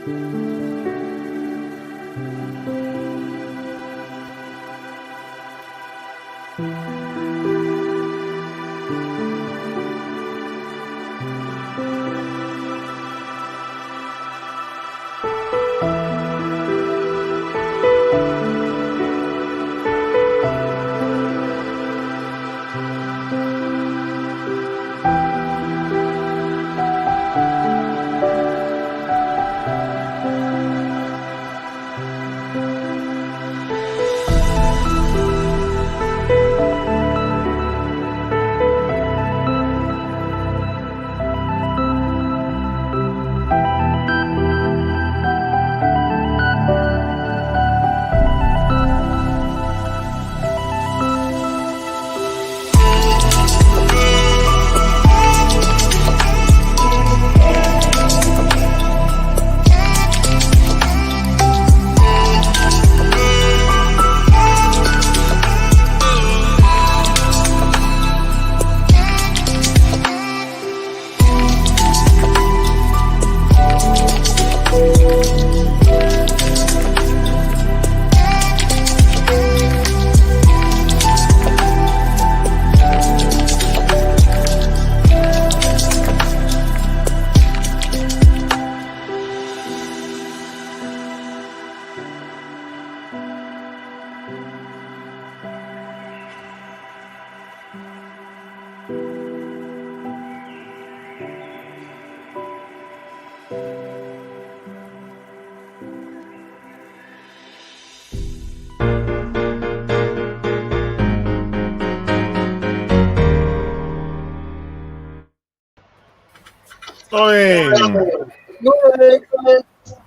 Morning.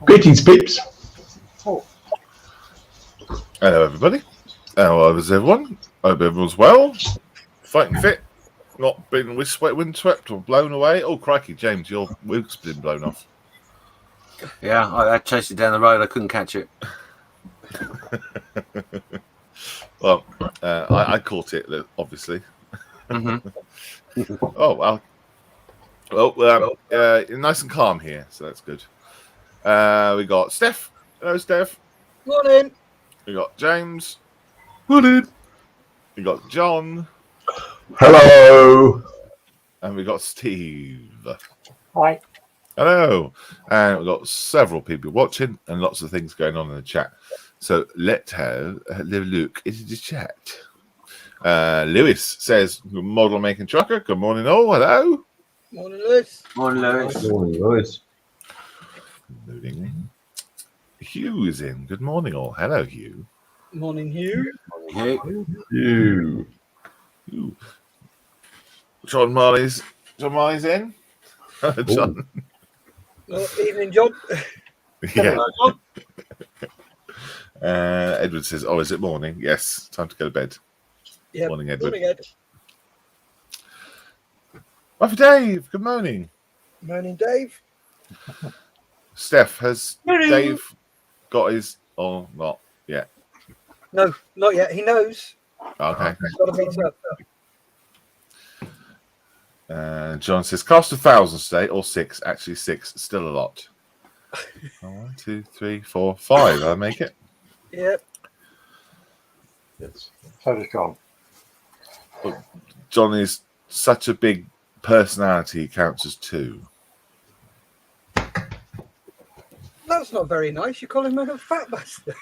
Greetings, peeps. Hello, everybody. How is everyone? Hope everyone's well, fighting fit, not being windswept or blown away. Oh, crikey, James, your wig's been blown off. Yeah, I chased it down the road. I couldn't catch it. Well, I caught it, obviously. Oh, well. Well, nice and calm here, so that's good. We got Steph. Hello, Steph. Morning. We got James. Morning. We got John. Hello. And we got Steve. Hi. Hello. And we've got several people watching and lots of things going on in the chat. So let's have a look into the chat. Lewis says, model making trucker. Good morning, all. Hello. Morning, Lewis. Morning, Lewis. Morning, Lewis. Loading. Hugh is in. Good morning, all. Hello, Hugh. Morning, Hugh. You. John Marley's in. John. Evening, John. Yeah. Edward says, "Oh, is it morning?" Yes, time to go to bed. Yeah. Morning, Edward. Morning, Ed. Hi for Dave. Good morning. Morning, Dave. Steph, has Dave got his or not yet? No, not yet. He knows. Okay. Got to meet up. John says, cast 1,000 today, or 6. Actually, 6. Still a lot. 1, 2, 3, 4, 5. I make it. Yep. Yes. So does John. John is such a big personality, he counts as 2. That's not very nice. You call him a fat bastard.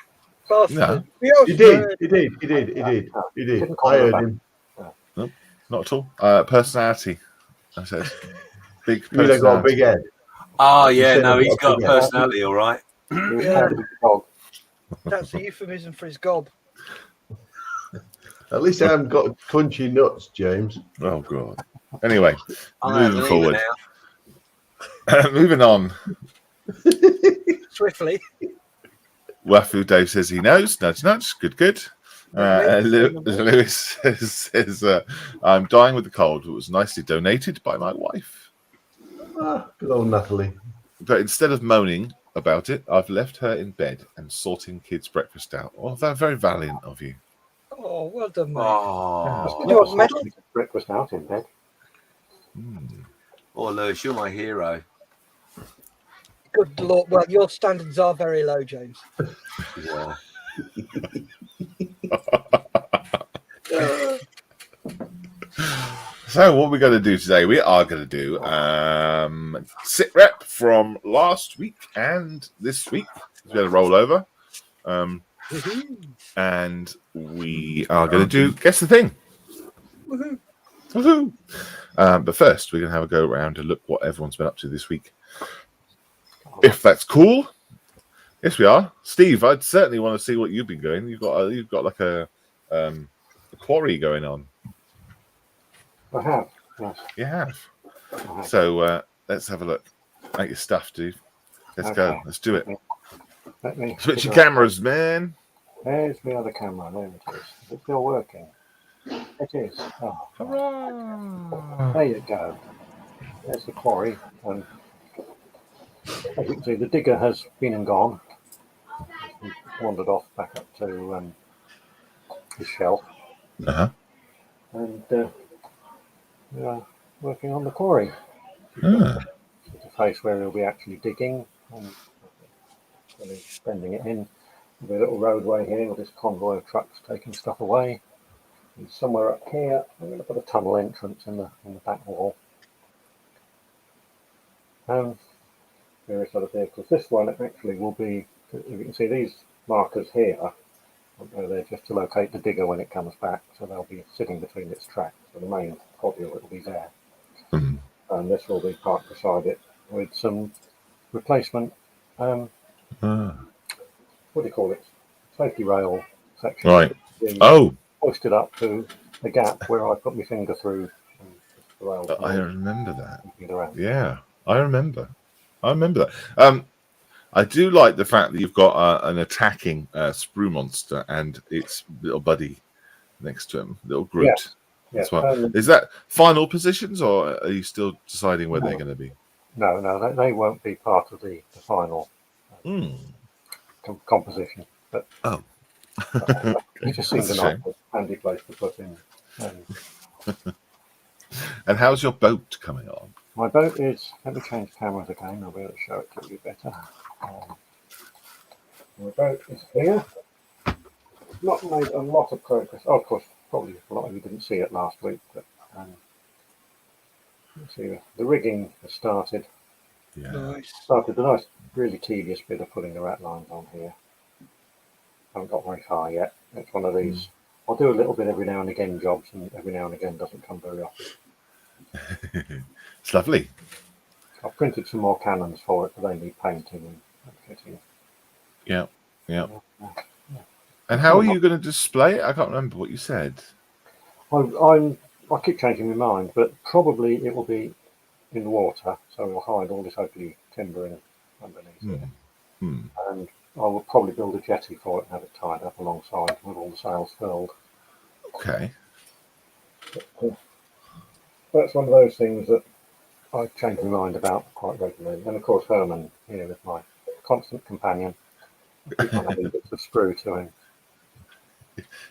No. He did. I heard him. No, not at all. Personality, I said. Big You mean I got a big head? Oh, yeah, no, he's got a personality, all right. Yeah. That's a euphemism for his gob. At least I haven't got crunchy nuts, James. Oh, God. Anyway, I'm moving forward. now. Moving on. Swiftly. Wafu Dave says he knows. Nudge, nudge. Good, good. Lewis says, I'm dying with the cold. It was nicely donated by my wife. Good old Natalie. But instead of moaning about it, I've left her in bed and sorting kids' breakfast out. Well, that's very valiant of you. Oh, well done, mate. Oh, You want medal? Breakfast out in bed. oh, Lewis, you're my hero. Good Lord. Well, your standards are very low, James. Yeah. So what we're going to do today, we are going to do sit rep from last week and this week. We're going to roll over. And we are going to do Guess the Thing. Woohoo. Woohoo. But first, we're going to have a go around and look what everyone's been up to this week. If that's cool. Yes, we are. Steve, I'd certainly want to see what you've been doing. You've got like a quarry going on. I have, yes. You have. I have. So let's have a look at your stuff, dude. Let's go. Let's do it. Let me Switch your cameras, man. There's the other camera. There it is. Is it still working? It is. Oh, Hurrah. there you go. There's the quarry. As you can see, the digger has been and gone. He wandered off back up to his shelf. Uh-huh. And we are working on the quarry. Ah. It's a place where he'll be actually digging and really bending it in. There'll be a little roadway here with this convoy of trucks taking stuff away. And somewhere up here, I'm going to put a tunnel entrance in the back wall. Various other vehicles. This one actually will be, if you can see these markers here, they're just to locate the digger when it comes back, so they'll be sitting between its tracks. So the main body of it will be there. Mm-hmm. And this will be parked beside it with some replacement, what do you call it? Safety rail section. Right. Oh, Hoisted up to the gap where I put my finger through. And the rail I remember that. around. Yeah, I remember that. I do like the fact that you've got an attacking sprue monster and its little buddy next to him, little Groot. Yeah. As well. Is that final positions, or are you still deciding where they're going to be? No, they won't be part of the final composition. But it just seemed a nice handy place to put in. And how's your boat coming on? My boat is, let me change cameras again, I'll be able to show it to you better. My boat is here. Not made a lot of progress. Oh, of course, probably a lot of you didn't see it last week, but you see the rigging has started. Yeah. Nice. Started the nice, really tedious bit of putting the rat lines on here. Haven't got very far yet. It's one of these. I'll do a little bit every now and again jobs, and every now and again doesn't come very often. It's lovely. I've printed some more cannons for it, but they need painting and fitting. Yeah. And how are you going to display it? I can't remember what you said. I keep changing my mind, but probably it will be in the water, so we'll hide all this ugly timbering underneath it. And I will probably build a jetty for it and have it tied up alongside with all the sails filled. Okay. But, that's one of those things that I change my mind about quite regularly. And of course, Herman here is my constant companion. I keep on adding bits of sprue to him.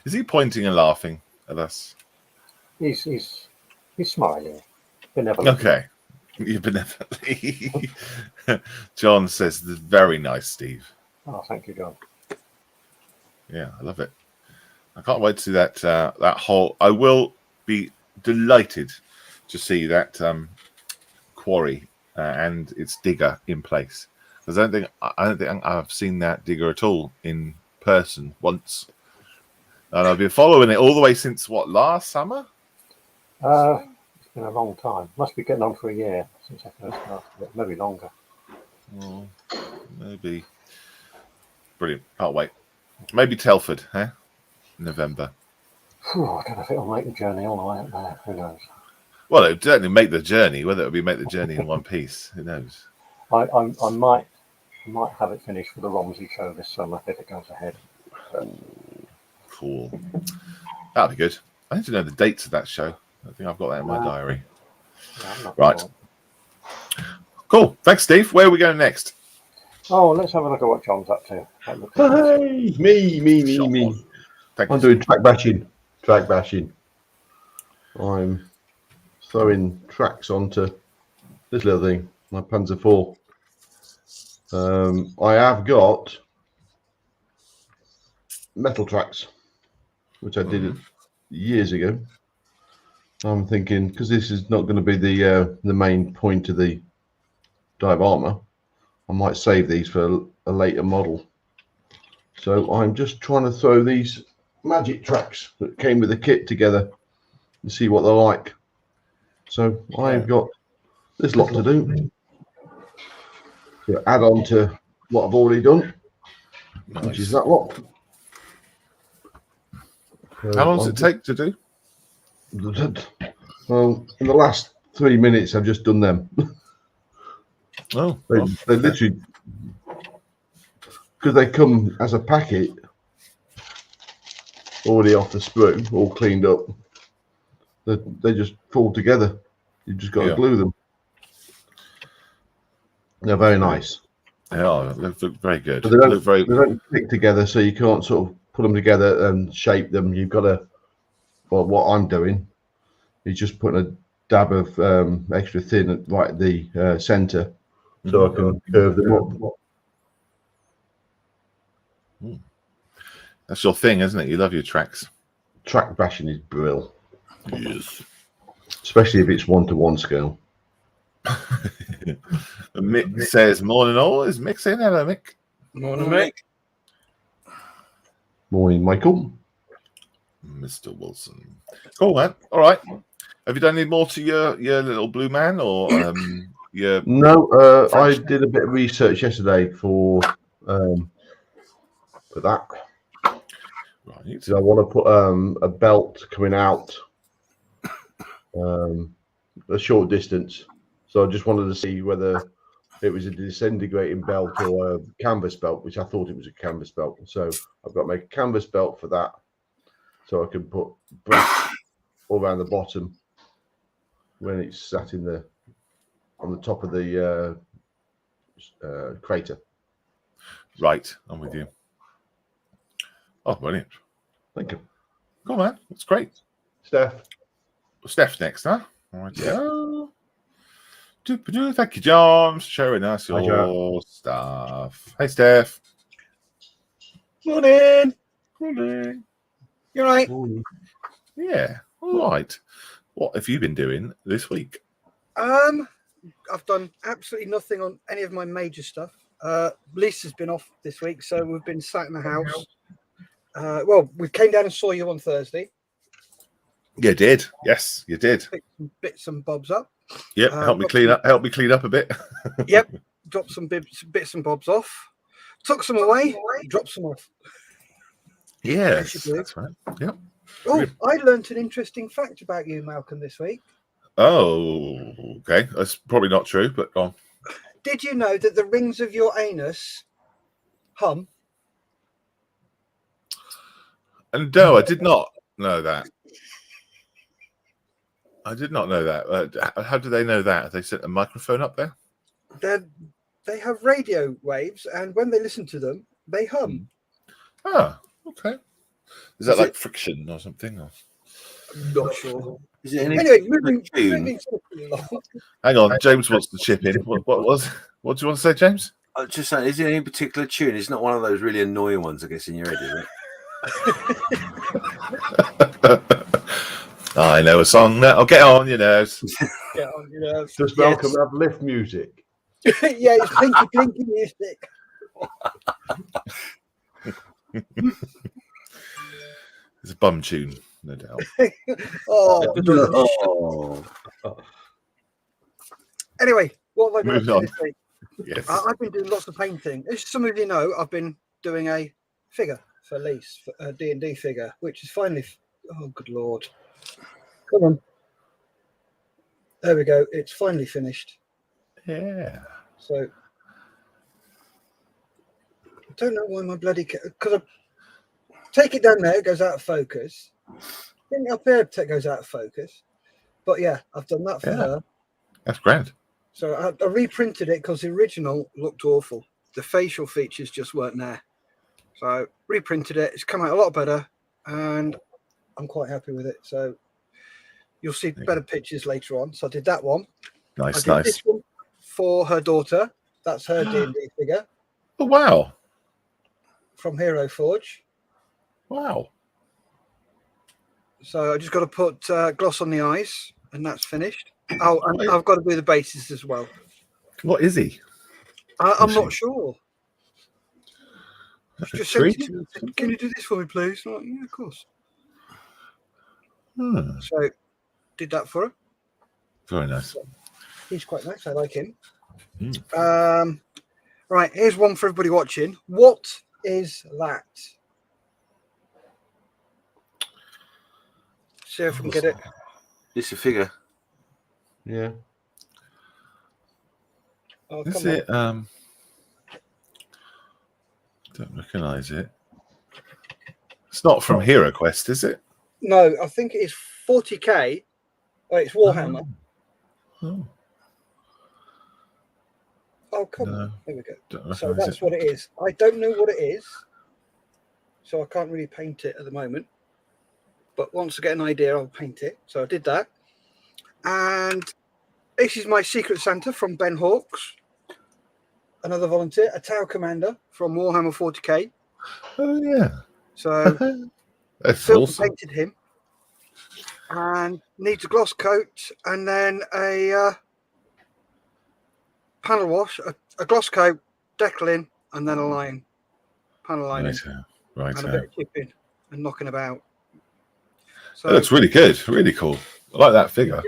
Is he pointing and laughing at us? He's smiling, benevolent. Okay. You benevolently. John says, very nice, Steve. Oh, thank you, John. Yeah, I love it. I can't wait to see that whole. I will be delighted to see that quarry and its digger in place, because I don't think I've seen that digger at all in person once, and I've been following it all the way since last summer. It's been a long time. Must be getting on for a year since I first started it, maybe longer. Oh, maybe. Brilliant. Can't wait. Maybe Telford, huh? November. Whew, I don't know if it'll make the journey all the way up there. Who knows? Well, it would certainly make the journey. Whether it'll be make the journey in one piece, who knows? I might have it finished for the Romsey show this summer if it goes ahead. Cool. That'll be good. I need to know the dates of that show. I think I've got that in my diary. Yeah, Right. Sure. Cool. Thanks, Steve. Where are we going next? Oh, let's have a look at what John's up to. Hey, me. Thank I'm you. doing track bashing. I'm throwing tracks onto this little thing, my Panzer IV. I have got metal tracks, which I did years ago. I'm thinking, because this is not going to be the main point of the dive armor, I might save these for a later model. So I'm just trying to throw these magic tracks that came with the kit together and see what they're like. So I've got this lot to do to add on to what I've already done, which is that lot. How long does it take to do? Well, in the last 3 minutes, I've just done them. Oh, They literally, because they come as a packet, already off the sprue, all cleaned up. They just fall together. You just got to glue them. They're very nice. They are. They look very good. But They don't stick together, so you can't sort of put them together and shape them. You've got to. Well, what I'm doing is just putting a dab of extra thin right at the center, so I can curve them up. That's your thing, isn't it? You love your tracks. Track bashing is brilliant. Yes. Especially if it's 1-to-1 scale. Mick says, morning all. Is Mick saying hello, Mick? Morning, mate. Morning, Michael. Mr. Wilson. Cool, man. All right. Have you done any more to your little blue man or your... No, I did a bit of research yesterday for that. Right. So I want to put a belt coming out a short distance. So I just wanted to see whether it was a disintegrating belt or a canvas belt, which I thought it was a canvas belt. So I've got to make a canvas belt for that, so I can put brass all around the bottom when it's sat on the top of the crater. Right. I'm with you. Oh, brilliant. Thank you. Cool, man. That's great. Steph's next, huh? All right. Yeah. Thank you, John, for showing us your stuff. Hey, Steph. Morning. Morning. You right? Yeah. All right. What have you been doing this week? I've done absolutely nothing on any of my major stuff. Lisa's been off this week, so we've been sat in the house. Well, we came down and saw you on Thursday. You did. Yes, you did. Picked some bits and bobs up. Yep. Help me clean up a bit. Yep. Dropped some bits and bobs off. Took some away. Dropped some off. Yes, that's right. Yep. Oh, I learnt an interesting fact about you, Malcolm, this week. Oh, okay. That's probably not true, but go on. Did you know that the rings of your anus hum? And no, I did not know that. I did not know that. How do they know that? Have they set a microphone up there? They have radio waves, and when they listen to them, they hum. Ah, okay. Is that like friction or something? Or? I'm not sure. Is it any Anyway, moving along. Hang on, James wants to chip in. What do you want to say, James? I was just saying, is it any particular tune? It's not one of those really annoying ones, I guess, in your head, is it? I know a song that I'll get on your nerves. Get on your nerves. Does Malcolm have lift music? Yeah, it's blinky blinky music. It's a bum tune, no doubt. Oh. Anyway, what have I been up to this week? Yes. I've been doing lots of painting. As some of you know, I've been doing a figure for Lise, a D&D figure, which is finally... Oh, good Lord. Come on. There we go. It's finally finished. Yeah. So... I don't know why my bloody... Because I take it down there, it goes out of focus. Thing up there, it goes out of focus. But yeah, I've done that for her. That's grand. So I reprinted it because the original looked awful. The facial features just weren't there. So I reprinted it. It's come out a lot better, and I'm quite happy with it. So you'll see better pictures later on. So I did that one. Nice. This one for her daughter. That's her D&D figure Oh, wow. from Hero Forge. Wow. So I just got to put gloss on the eyes, and that's finished. Oh, and I've got to do the bases as well. What is he? I'm not sure. A She just tree? sent it to me and said, "Can you do this for me, please?" I'm like, yeah, of course. Hmm. So did that for her. Very nice. He's quite nice. I like him. Mm. Right, here's one for everybody watching. What is that? See if we can get it. It's a figure. Yeah. Oh, Is come on. it? Don't recognise it. It's not from Hero Quest, is it? No, I think it is 40k. Oh, it's Warhammer. Oh, Oh, come no, on. There we go. don't So recognise that's it. what it is. I don't know what it is, so I can't really paint it at the moment. But once I get an idea, I'll paint it. So I did that. And this is my Secret Santa from Ben Hawks. Another volunteer, a Tau Commander from Warhammer 40k. Oh, yeah. So That's built awesome. and painted him. And needs a gloss coat and then a panel wash, a gloss coat, decaling, and then a line, panel lining, Right. and a bit of chipping and knocking about. So It looks really good. Really cool. I like that figure.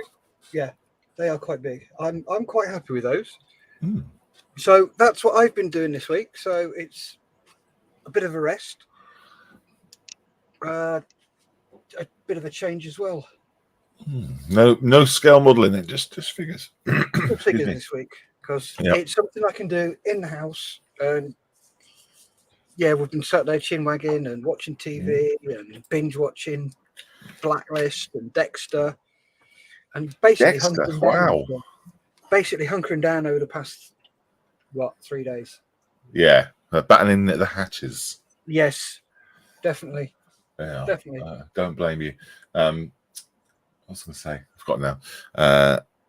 yeah, they are quite big. I'm quite happy with those. Mm. So that's what I've been doing this week. So it's a bit of a rest, a bit of a change as well. No scale modelling it, just figures. Good figures this week because it's something I can do in the house. And yeah, we've been sat there chin wagging and watching TV and binge watching Blacklist and Dexter, and basically hunkering down. Wow. Basically hunkering down over the past 3 days. Yeah, battling the hatches. Yes, definitely. Yeah, Definitely. don't blame you. I was going to say, I've forgotten now.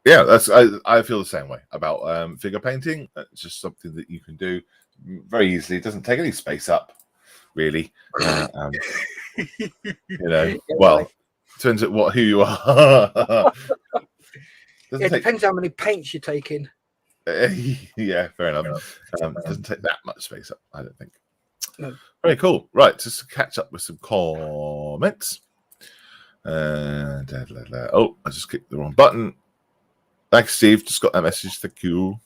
Yeah, I feel the same way about figure painting. It's just something that you can do very easily. It doesn't take any space up, really. Well, depends on who you are. It depends how many paints you're taking. Yeah, fair enough. It doesn't take that much space up, I don't think. No. Very cool. Right, just to catch up with some comments. Oh, I just clicked the wrong button. Thanks, Steve. Just got that message. Thank you.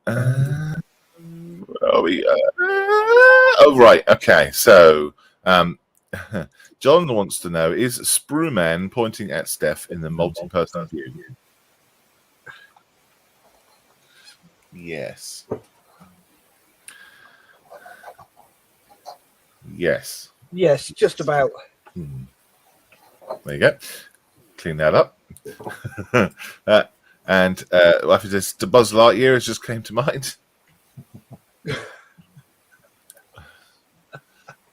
Oh, right. Okay. So, John wants to know: is Sprue-Man pointing at Steph in the multi-person view? Yes. Yes. Yes, just about. There you go. Clean that up. And after this, the Buzz Lightyear has just came to mind.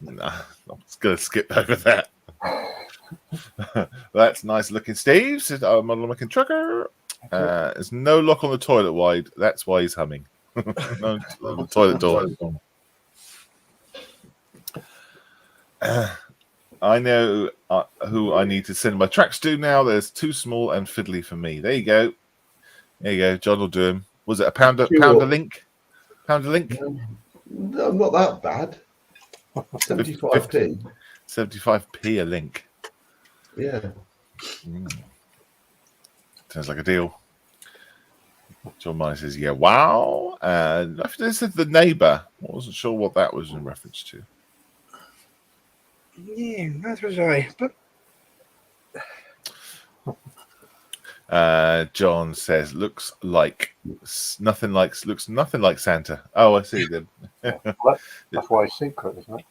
Nah, I'm just going to skip over that. That's nice looking, Steve. Said, "Oh, model making trucker." There's no lock on the toilet wide. That's why he's humming. No on the toilet door. I know who I need to send my tracks to now. There's too small and fiddly for me. There you go. There you go. John will do him. Was it a pound a link? Pound a link? No, not that bad. 75p. 75p a link. Yeah. Sounds like a deal. John Mine says, yeah, wow. And after this said the neighbour. I wasn't sure what that was in reference to. Yeah, that was right. But John says, looks nothing like Santa. Oh, I see. That's why it's secret, isn't it?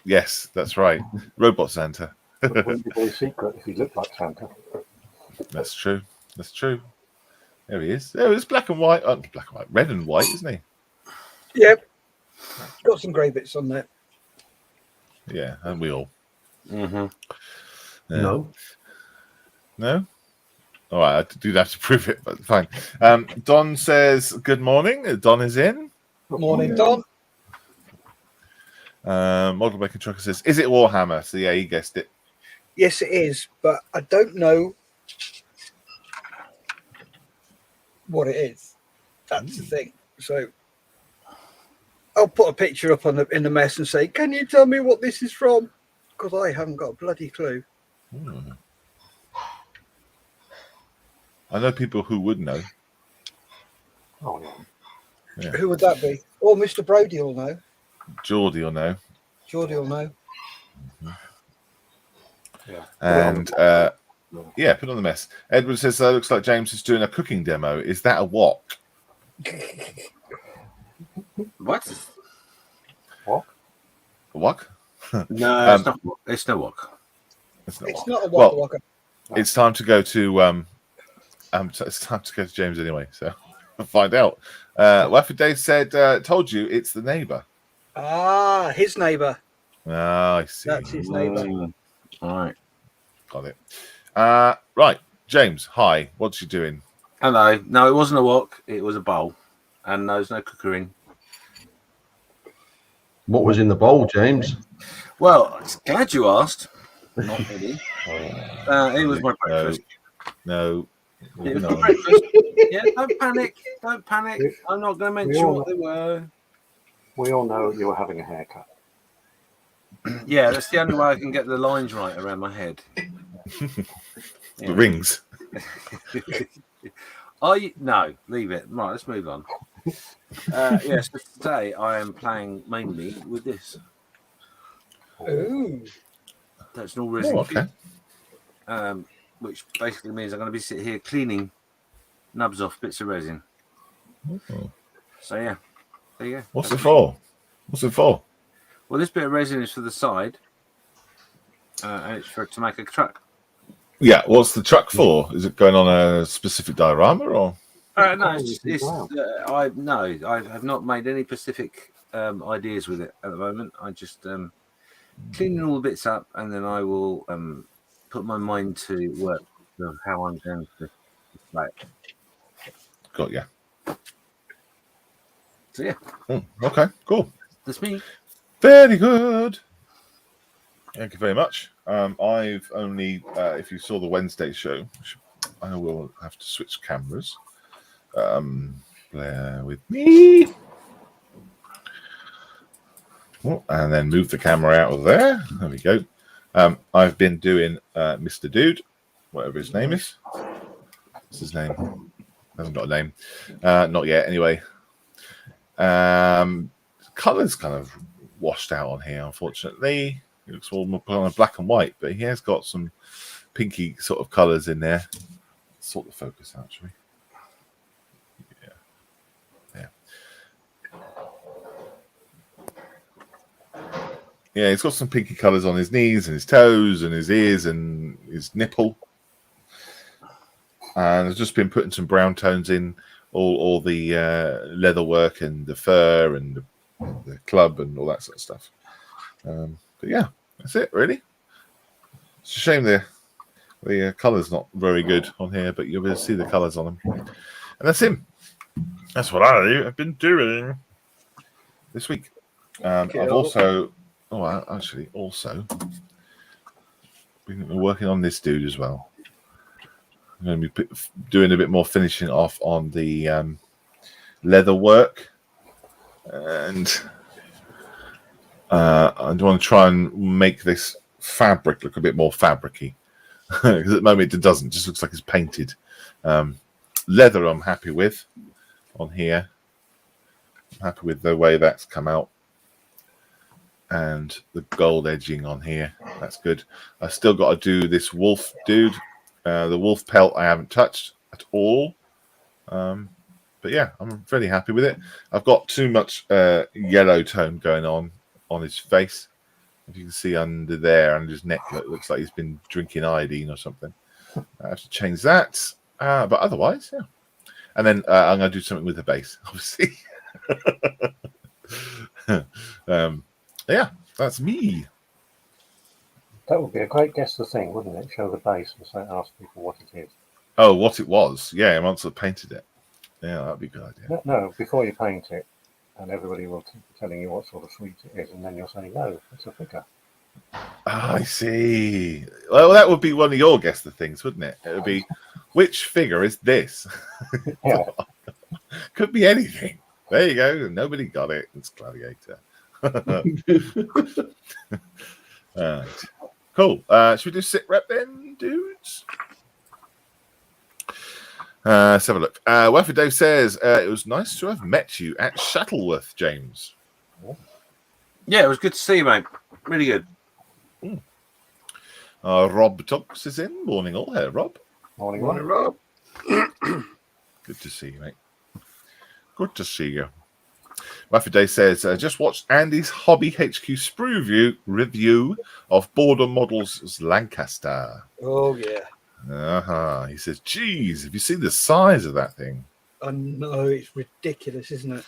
Yes, that's right. Robot Santa. It wouldn't be very secret if he looked like Santa. That's true. That's true. There he is. There he is, black and white. Black and white. Red and white, isn't he? Yep. Got some grey bits on there. Yeah, and we all. Mm-hmm. No. No? All right, I do have to prove it, but fine. Don says, good morning. Don is in. Morning, Don. Model Maker Trucker says, is it Warhammer? So, yeah, he guessed it. Yes, it is, but I don't know what it is. That's the thing. So I'll put a picture up in the mess and say, can you tell me what this is from? Because I haven't got a bloody clue. I know people who would know. Oh, yeah. Who would that be? Or Mr. Brody will know. Geordie will know. Geordie will know. Yeah. And yeah, put on the mess. Edward says, looks like James is doing a cooking demo. Is that a wok? What? What? A wok? No, it's not. It's no wok. It's not. It's not a Well, waka waka. it's time to go to it's time to go to James anyway, so we'll find out. Waffy Dave said, told you it's the neighbour. Ah, his neighbour. Ah, I see. That's his neighbour. All right. Got it. Right, James, hi. What's you doing? Hello. No, it wasn't a wok. It was a bowl, and there's no cooker in. What was in the bowl, James? Well, glad you asked. Not really. It was my breakfast. No. It was No. my breakfast. Yeah, don't panic. Don't panic. I'm not going to mention what they were. We all know you were having a haircut. Yeah, that's the only way I can get the lines right around my head. The rings. No, leave it. Right, let's move on. Yes, so today I am playing mainly with this. Ooh. That's an all resin okay. kit, which basically means I'm going to be sitting here cleaning nubs off bits of resin. Oh. So yeah, there you go. What's it for? What's it for? Well, this bit of resin is for the side, and it's to make a truck. Yeah, what's the truck for? Is it going on a specific diorama or? No, I have not made any specific ideas with it at the moment. I just cleaning all the bits up, and then I will put my mind to work of how I'm going to display it. Got ya. So yeah, Okay, cool. that's me. Very good. Thank you very much. I've only, if you saw the Wednesday show, I will have to switch cameras. Bear with me. Oh, and then move the camera out of there. There we go. I've been doing Mr. Dude, whatever his name is. What's his name? Hasn't got a name. Not yet, anyway. Colour's kind of washed out on here, unfortunately. It looks all kind of black and white, but he has got some pinky sort of colours in there. Sort the focus out, shall we? Yeah, he's got some pinky colours on his knees and his toes and his ears and his nipple. And I've just been putting some brown tones in all the leather work and the fur and the club and all that sort of stuff. But yeah, that's it, really. It's a shame the colour's not very good on here, but you'll be able to see the colours on them. And that's him. That's what I've been doing this week. I've also... also been working on this dude as well. I'm going to be doing a bit more finishing off on the leather work, and I want to try and make this fabric look a bit more fabricy, because at the moment it doesn't. It just looks like it's painted. Leather I'm happy with on here. I'm happy with the way that's come out. And the gold edging on here, that's good. I've still got to do this wolf dude. The wolf pelt I haven't touched at all. But yeah, I'm very happy with it. I've got too much yellow tone going on his face. If you can see under there, under his neck, it looks like he's been drinking iodine or something. I have to change that. But otherwise, yeah. And then I'm going to do something with the base, obviously. Yeah, that's me. That would be a great guess to thing, wouldn't it? Show the base and say, ask people what it is. Oh, what it was? Yeah, once I painted it. Yeah, that'd be a good idea. No, before you paint it, and everybody will be telling you what sort of sweet it is, and then you'll say, no, it's a figure. I see. Well, that would be one of your guess the things, wouldn't it? It would be, which figure is this? Yeah. Could be anything. There you go. Nobody got it. It's Gladiator. Right. Cool. Should we do sit rep then, dudes? Let's have a look. Waffy Dave says it was nice to have met you at Shuttleworth, James. Yeah, it was good to see you, mate. Really good. Rob Tucks is in. Morning all. Hello, Rob. Morning, Rob. Good to see you, mate. Good to see you. Waffy Day says, just watched Andy's Hobby HQ sprue review of Border Models Lancaster. Oh, yeah. He says, geez, have you seen the size of that thing? I know, it's ridiculous, isn't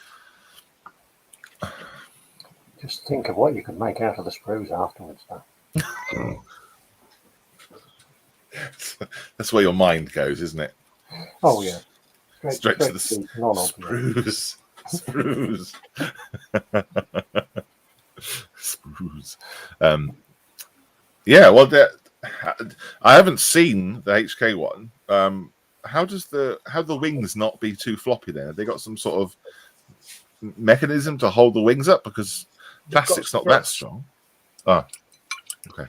it? Just think of what you could make out of the sprues afterwards, though. That's where your mind goes, isn't it? Oh, yeah. Straight to the sprues. Sprues. Sprues. Yeah, well, I haven't seen the HK one. How the wings not be too floppy then? Have they got some sort of mechanism to hold the wings up? Because plastic's not that strong. Oh, okay.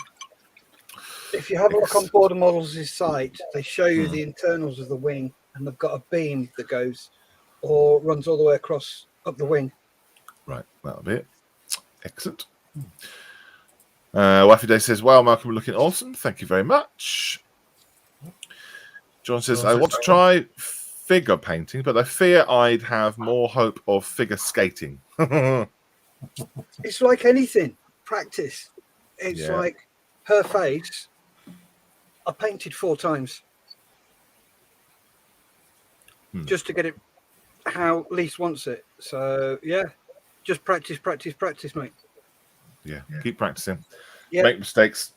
If you have a look on Border Models' site, they show you the internals of the wing, and they've got a beam that goes or runs all the way across up the wing. Right, that'll be it. Excellent. Waffy Day says, wow, Malcolm, we're looking awesome. Thank you very much. John says, I want to try figure painting, but I fear I'd have more hope of figure skating. It's like anything. Practice. It's Yeah. like her face. I painted 4 times. Just to get it how Lise wants it. So, yeah. Just practice, mate. Yeah, keep practicing. Yep. Make mistakes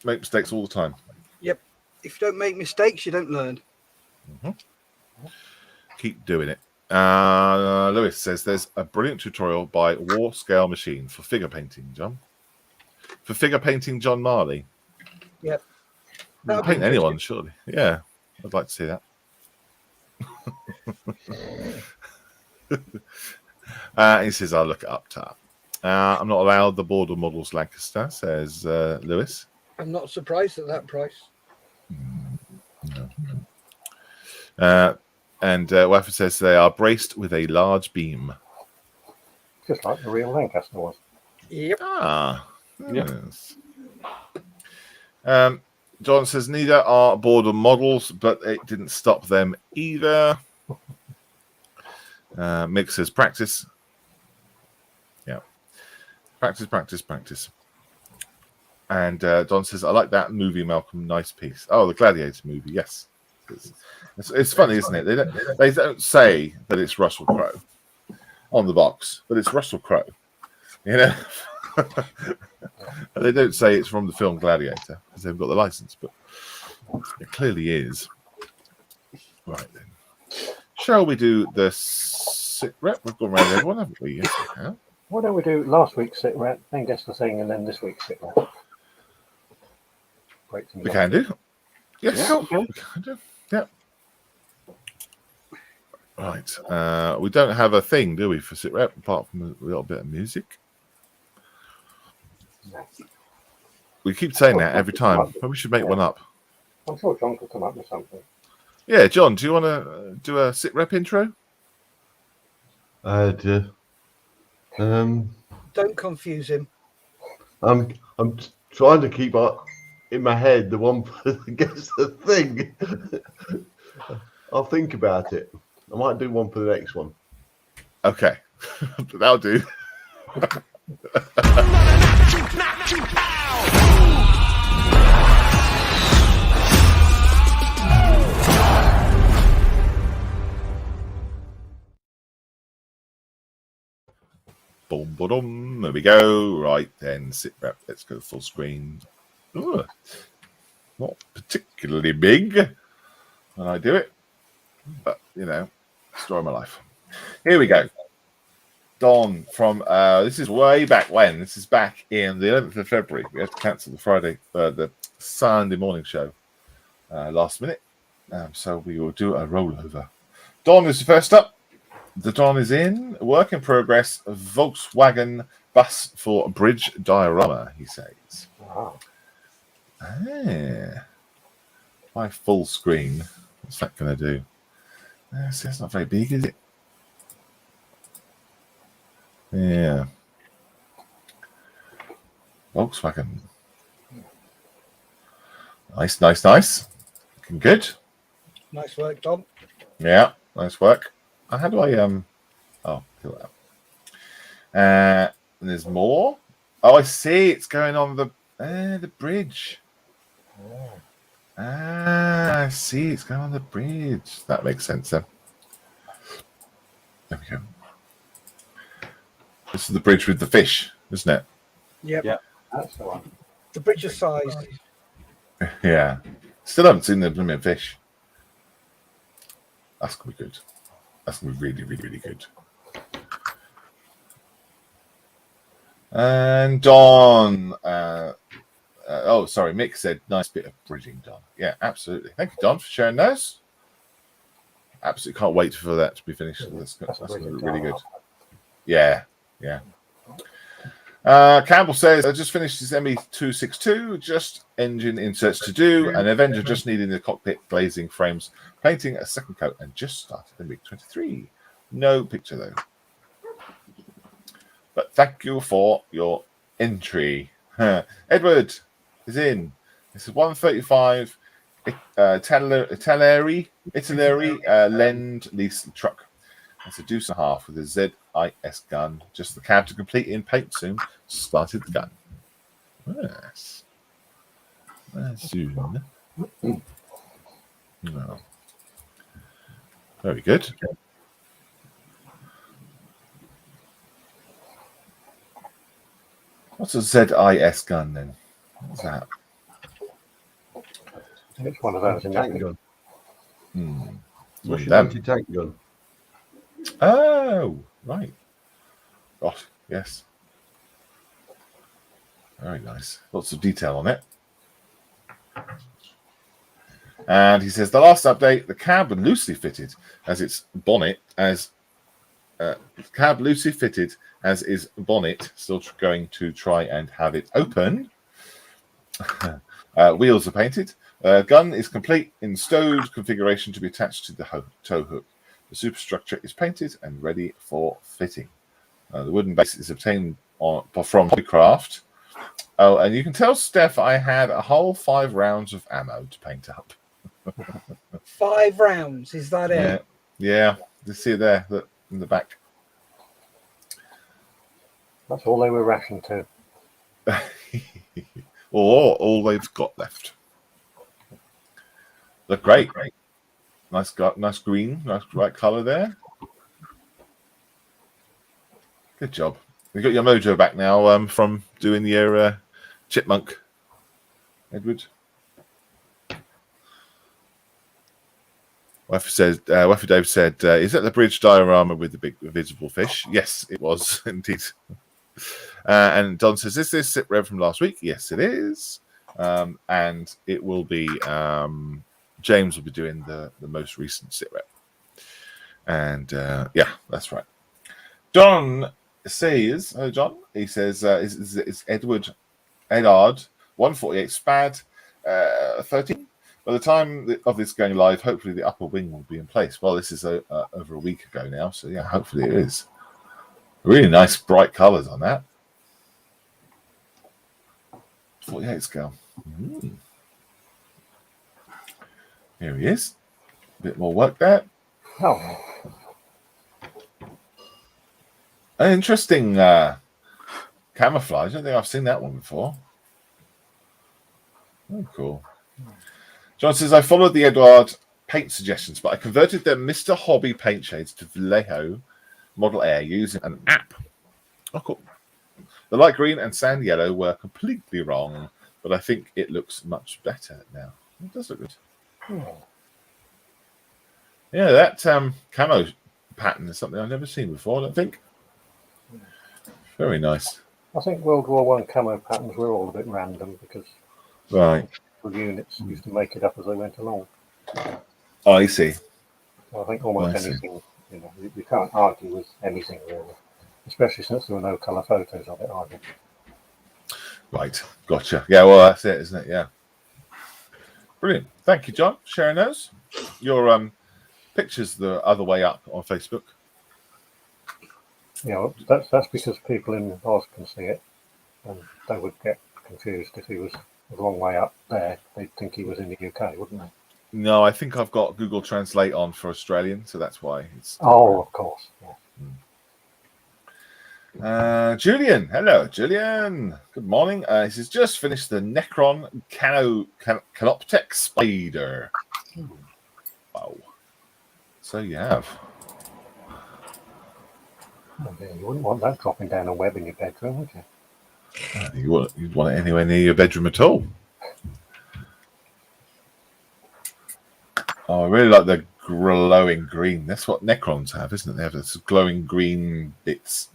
all the time. Yep. If you don't make mistakes, you don't learn. Keep doing it. Lewis says there's a brilliant tutorial by War Scale Machine for figure painting, John. For figure painting John Marley. Yep. Paint anyone, surely. Yeah, I'd like to see that. He says, I'll look it up top. I'm not allowed the Border Models Lancaster, says Lewis. I'm not surprised at that price. No. And Waffle says they are braced with a large beam. Just like the real Lancaster was. Yep. Yes. John says neither are Border Models, but it didn't stop them either. Mick says practice. Yeah. Practice. And Don says, I like that movie, Malcolm. Nice piece. Oh, the Gladiator movie. Yes. It's funny, isn't it? They don't say that it's Russell Crowe on the box, but it's Russell Crowe. You know? They don't say it's from the film Gladiator because they've got the license, but it clearly is. Right then. Shall we do the sit rep? We've gone around everyone, haven't we? Yes, we have. Why don't we do last week's sit rep, then guess the thing, and then this week's sit rep? We can do. Yes. Yeah, okay. We can do. Yeah. Right. We don't have a thing, do we, for sit rep, apart from a little bit of music? No. We keep saying that every time. Maybe we should make one up. I'm sure John could come up with something. Yeah, John, do you want to do a sit rep intro? Don't confuse him. I'm trying to keep in my head the one that gets the thing. I'll think about it. I might do one for the next one. Okay. That'll do. Boom, boom. There we go. Right then, sit rep. Let's go full screen. Ooh, not particularly big when I do it. But, story of my life. Here we go. Don from, this is way back when. This is back in the 11th of February. We had to cancel the Sunday morning show last minute. So we will do a rollover. Don is the first up. The Don is in. Work in progress. Volkswagen bus for bridge diorama, he says. Wow. My full screen. What's that going to do? See, it's not very big, is it? Yeah. Volkswagen. Nice. Looking good. Nice work, Dom. Yeah, nice work. How do I kill that. And there's more. Oh, I see. It's going on the bridge. I see. It's going on the bridge. That makes sense then. There we go. This is the bridge with the fish, isn't it? Yep. Yeah, that's the one. The bridge of size. Yeah. Still haven't seen the blooming fish. That's going to be good. That's going to be really, really, really good. And Don, Mick said, nice bit of bridging, Don. Yeah, absolutely. Thank you, Don, for sharing those. Absolutely can't wait for that to be finished. That's going to be really good. Yeah. Campbell says, I just finished this ME262, just engine inserts to do, an Avenger just needing the cockpit glazing frames, painting a second coat, and just started the MiG-23. No picture, though. But thank you for your entry. Edward is in. This is 135 Italeri Lend Lease truck. It's a deuce and a half with a ZIS gun. Just the cab to complete in paint soon. Started the gun. Yes. Soon. No. Very good. What's a ZIS gun then? What's that? It's one of those. Tank gun. One of Russian them. anti-tank gun. Oh, right. Gosh, yes. Very nice. Lots of detail on it. And he says, the last update, the cab loosely fitted as its bonnet, as is bonnet, still going to try and have it open. Wheels are painted. Gun is complete in stowed configuration to be attached to the tow hook. The superstructure is painted and ready for fitting. The wooden base is obtained from Hobbycraft. Oh, and you can tell Steph I had a whole 5 rounds of ammo to paint up. 5 rounds, is that it? Yeah. You see it there, in the back. That's all they were rationed to. Or all they've got left. Look great. Nice green, nice bright colour there. Good job. You got your mojo back now from doing your chipmunk, Edward. Wifey Dave said, is that the bridge diorama with the big visible fish? Yes, it was indeed. And Don says, is this sit rev from last week? Yes, it is. And it will be James will be doing the most recent sit rep. And yeah, that's right. Don says, John, he says, it's Edward 148 SPAD 13. By the time of this going live, hopefully the upper wing will be in place. Well, this is over a week ago now, so yeah, hopefully it is. Really nice bright colours on that. 48 scale. Here he is. A bit more work there. Oh, An interesting camouflage. I don't think I've seen that one before. Oh, cool. John says, I followed the Edward paint suggestions, but I converted their Mr. Hobby paint shades to Vallejo Model Air using an app. Oh, cool. The light green and sand yellow were completely wrong, but I think it looks much better now. It does look good. Yeah, that camo pattern is something I've never seen before, I don't think. Very nice. I think World War One camo patterns were all a bit random because Right. the units used to make it up as they went along. Oh, I see. So I think almost I see. anything, you can't argue with anything really, especially since there were no colour photos of it either. Right. Gotcha. Yeah, well, that's it, isn't it? Yeah. Brilliant. Thank you, John, for sharing those. Your pictures the other way up on Facebook. That's because people in Oz can see it, and they would get confused if he was the wrong way up there. They'd think he was in the UK, wouldn't they? No, I think I've got Google Translate on for Australian, so that's why it's. Oh, of course. Yeah. Julian, hello, Julian. Good morning. He says just finished the Necron Canoptech Spider. Wow. So you have. Oh, dear, you wouldn't want that dropping down a web in your bedroom, would you? You'd want it anywhere near your bedroom at all. Oh, I really like the glowing green. That's what Necrons have, isn't it? They have this glowing green bits.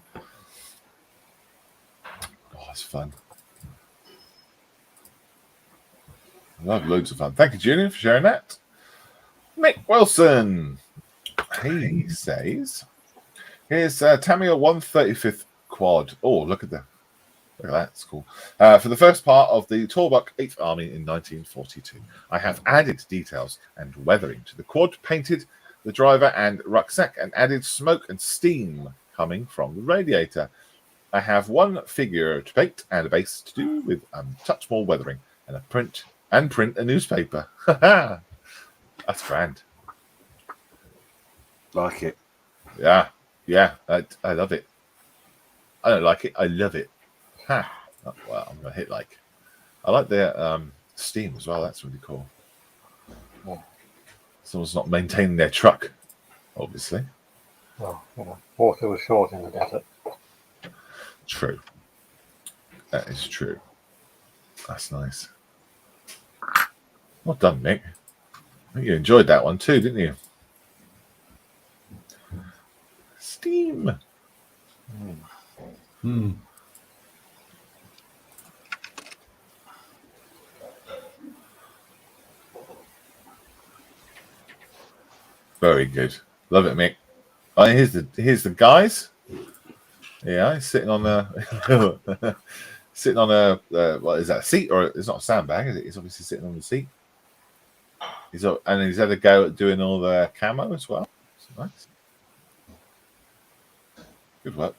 Oh, it's fun. I love loads of fun. Thank you, Julian, for sharing that. Mick Wilson. He says, here's Tamiya 135th quad. Oh, look at that. Look at that. It's cool. For the first part of the Torbuck 8th Army in 1942, I have added details and weathering to the quad, painted the driver and rucksack, and added smoke and steam coming from the radiator. I have one figure to paint and a base to do with touch more weathering and print a newspaper. That's grand. Like it. Yeah, I love it. I don't like it. I love it. Ha! Oh, well, I'm gonna hit like. I like the steam as well. That's really cool. Yeah. Someone's not maintaining their truck, obviously. Well, water was short in the desert. True. That is true. That's nice. Well done, Mick. I think you enjoyed that one too, didn't you? Steam. Very good. Love it, Mick. Oh, here's the guys. Yeah, he's sitting on a what is that, a seat, or it's not a sandbag, is it? He's obviously sitting on the seat. He's had a go at doing all the camo as well. It's nice. Good work.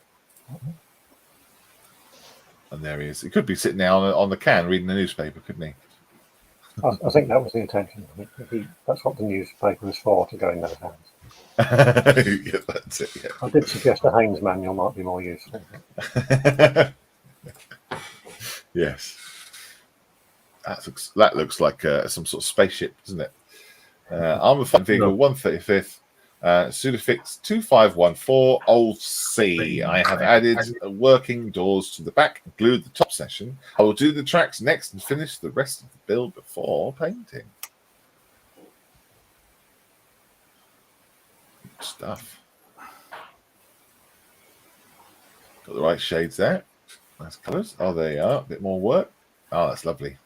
And there he is. He could be sitting there on the can reading the newspaper, couldn't he? I think that was the intention. That's what the newspaper is for, to go in those hands. Yeah, that's it. Yeah. I did suggest a Haynes manual might be more useful. Yes. That looks like some sort of spaceship, doesn't it? Armour Fighting Vehicle 135th, Sudafix 2514 Old C. I have added working doors to the back and glued the top section. I will do the tracks next and finish the rest of the build before painting. Good stuff. Got the right shades there. Nice colours. Oh, there you are. A bit more work. Oh, that's lovely.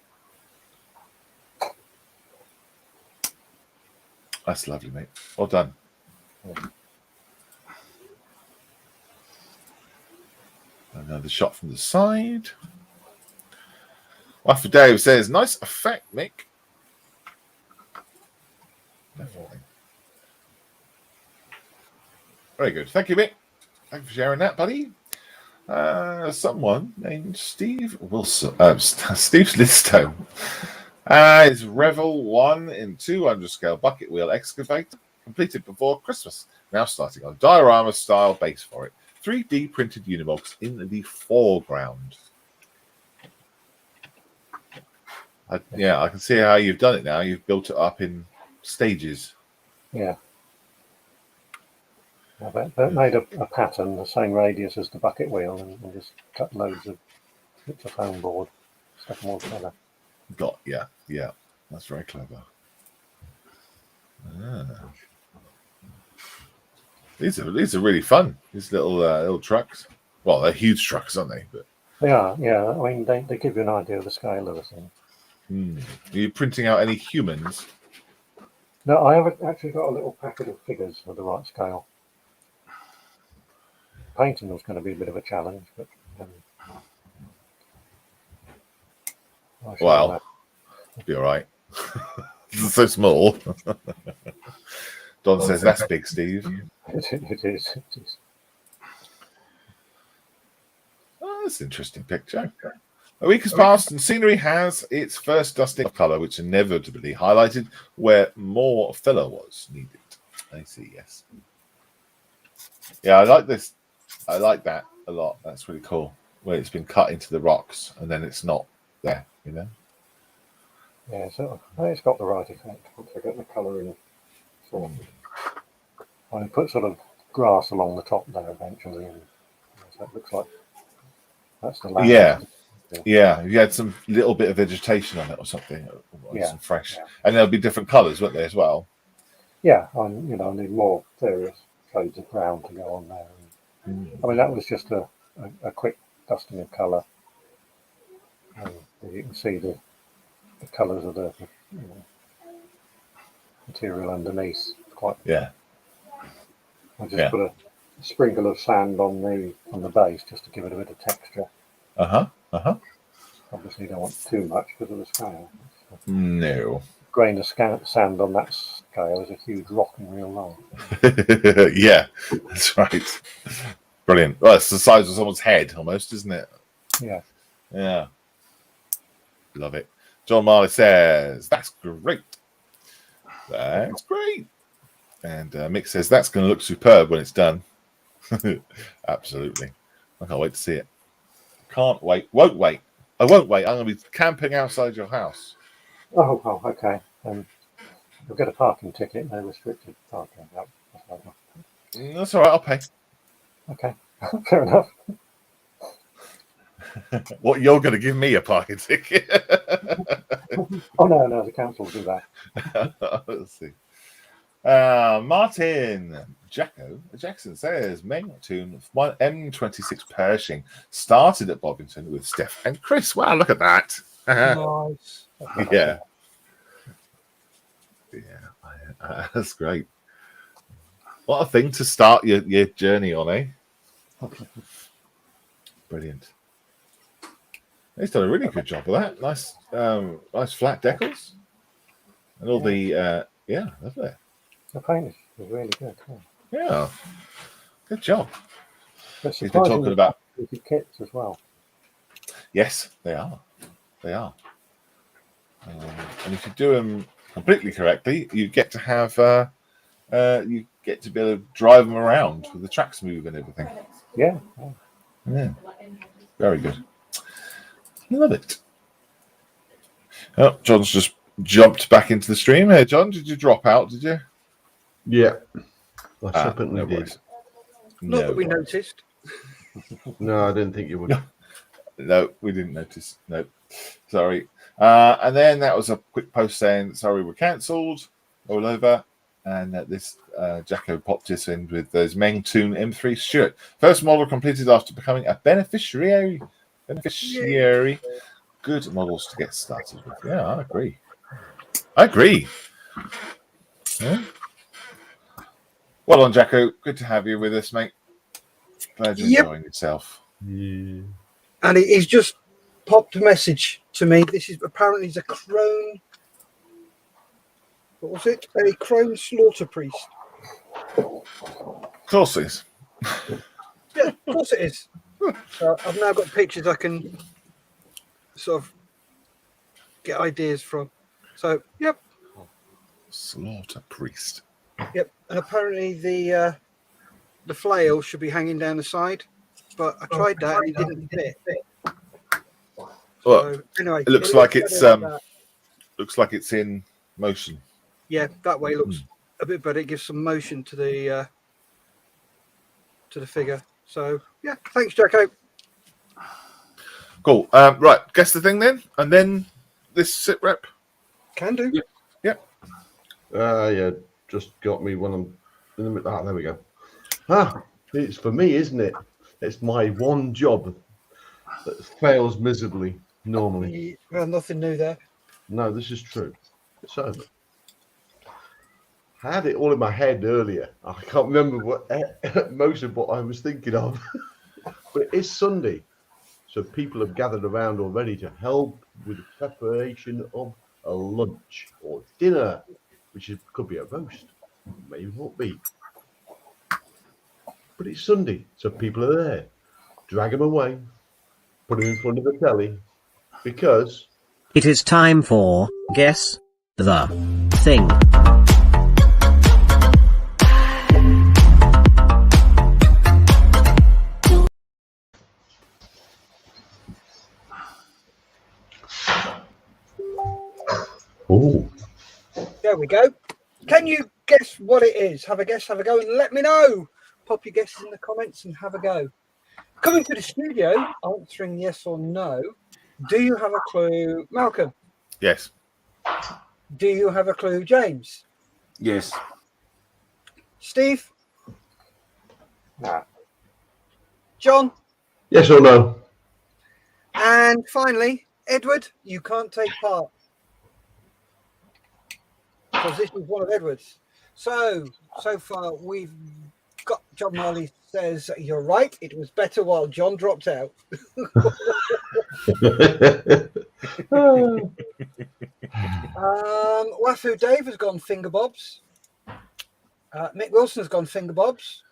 That's lovely, mate. Well done. Another shot from the side. Waffle Dave says, nice effect, Mick. Definitely. Very good. Thank you, Mick. Thank you for sharing that, buddy. Someone named Steve Wilson, Steve Slidstone, is Revel 1 in 200 scale bucket wheel excavator, completed before Christmas. Now starting on diorama style base for it. 3D printed Unimogs in the foreground. I can see how you've done it now. You've built it up in stages. Yeah. They made a pattern, the same radius as the bucket wheel, and just cut loads of bits of foam board, stuck them all together. Yeah. That's very clever. These are really fun. These little trucks. Well, they're huge trucks, aren't they? But They are, yeah. I mean, they give you an idea of the scale of the thing. Are you printing out any humans? No, I haven't actually got a little packet of figures of the right scale. Painting was going to be a bit of a challenge, but Well, it'll be all right. It's so small. Don says that's big, Steve. It is. Oh, that's an interesting picture. A week has passed and scenery has its first dusting of colour, which inevitably highlighted where more filler was needed. I see, yes. Yeah, I like this. I like that a lot. That's really cool. Where it's been cut into the rocks and then it's not there, you know? Yeah, so I think it's got the right effect once I get the colouring sorted. I put sort of grass along the top there eventually, and so it looks like that's the land. Yeah. You had some little bit of vegetation on it or something. Some fresh, and there'll be different colours, won't there, as well? Yeah, I need more various shades of brown to go on there. I mean, that was just a quick dusting of colour. You can see the colours of the material underneath. Quite. Yeah. I just put a sprinkle of sand on the base just to give it a bit of texture. Obviously, you don't want too much because of the scale. No. Grain of sand on that scale is a huge rock in real life. Yeah, that's right. Brilliant. Well, it's the size of someone's head almost, isn't it? Yeah. Yeah. Love it. John Marley says, that's great. That's great. And Mick says, that's going to look superb when it's done. Absolutely. I can't wait to see it. Can't wait. Won't wait. I won't wait. I'm going to be camping outside your house. Oh, okay. You'll get a parking ticket. No restricted parking. That's all right. I'll pay. Okay. Fair enough. What, you're going to give me a parking ticket? Oh, no, the council will do that. Let's see. Martin Jackson says, main tune M26 Pershing started at Bobbington with Steph and Chris. Wow, look at that. Nice. Yeah, that's great. What a thing to start your journey on, eh? Brilliant. He's done a really good job of that. Nice flat decals, and all the lovely. The paint is really good. Yeah, good job. But He's been talking about kits as well. Yes, they are. They are. And if you do them completely correctly, you get to have you get to be able to drive them around with the tracks move and everything. Yeah. Very good. Love it. Oh, John's just jumped back into the stream. Hey, John, did you drop out? Did you? Yeah. I certainly did. Worries. Not that we noticed. No, I didn't think you would. No, we didn't notice. No, sorry. And then that was a quick post saying, sorry, we're cancelled all over. And this Jacko popped us in with those Mengtoon M3 Stuart. First model completed after becoming a beneficiary. Good models to get started with. Yeah, I agree. Yeah. Well done, Jacko. Good to have you with us, mate. Glad you're enjoying yourself. Yeah. And he's just popped a message to me. This is apparently a crone. What was it? A crone slaughter priest. Of course it is. Yeah, of course it is. I've now got pictures I can sort of get ideas from. So, yep. Slaughter priest. Yep. And apparently the flail should be hanging down the side, but I tried that and it didn't fit. Well, So, anyway, it looks like it's in motion. Yeah, that way it looks a bit better. It gives some motion to the figure. So yeah, thanks, Jacko. Cool. Right, guess the thing then, and then this sit rep. Can do. Yep. Yeah, just got me when I'm in the middle. There we go. It's for me, isn't it? It's my one job that fails miserably normally. Well, nothing new there. No, this is true. So, I had it all in my head earlier. I can't remember what most of what I was thinking of. But it is Sunday, so people have gathered around already to help with the preparation of a lunch or dinner, which could be a roast, maybe not be. But it's Sunday, so people are there. Drag them away, put them in front of the telly, because it is time for Guess the Thing. oh, There we go. Can you guess what it is? Have a guess, have a go, and let me know. Pop your guesses in the comments and have a go. Coming to the studio, answering yes or no. Do you have a clue, Malcolm? Yes. Do you have a clue, James? Yes. Steve? Nah. John? yes or no? And finally, Edward, you can't take part. Because this is one of Edward's. So far we've got John Marley says you're right. It was better while John dropped out. Wafu Dave has gone finger bobs. Mick Wilson has gone finger bobs.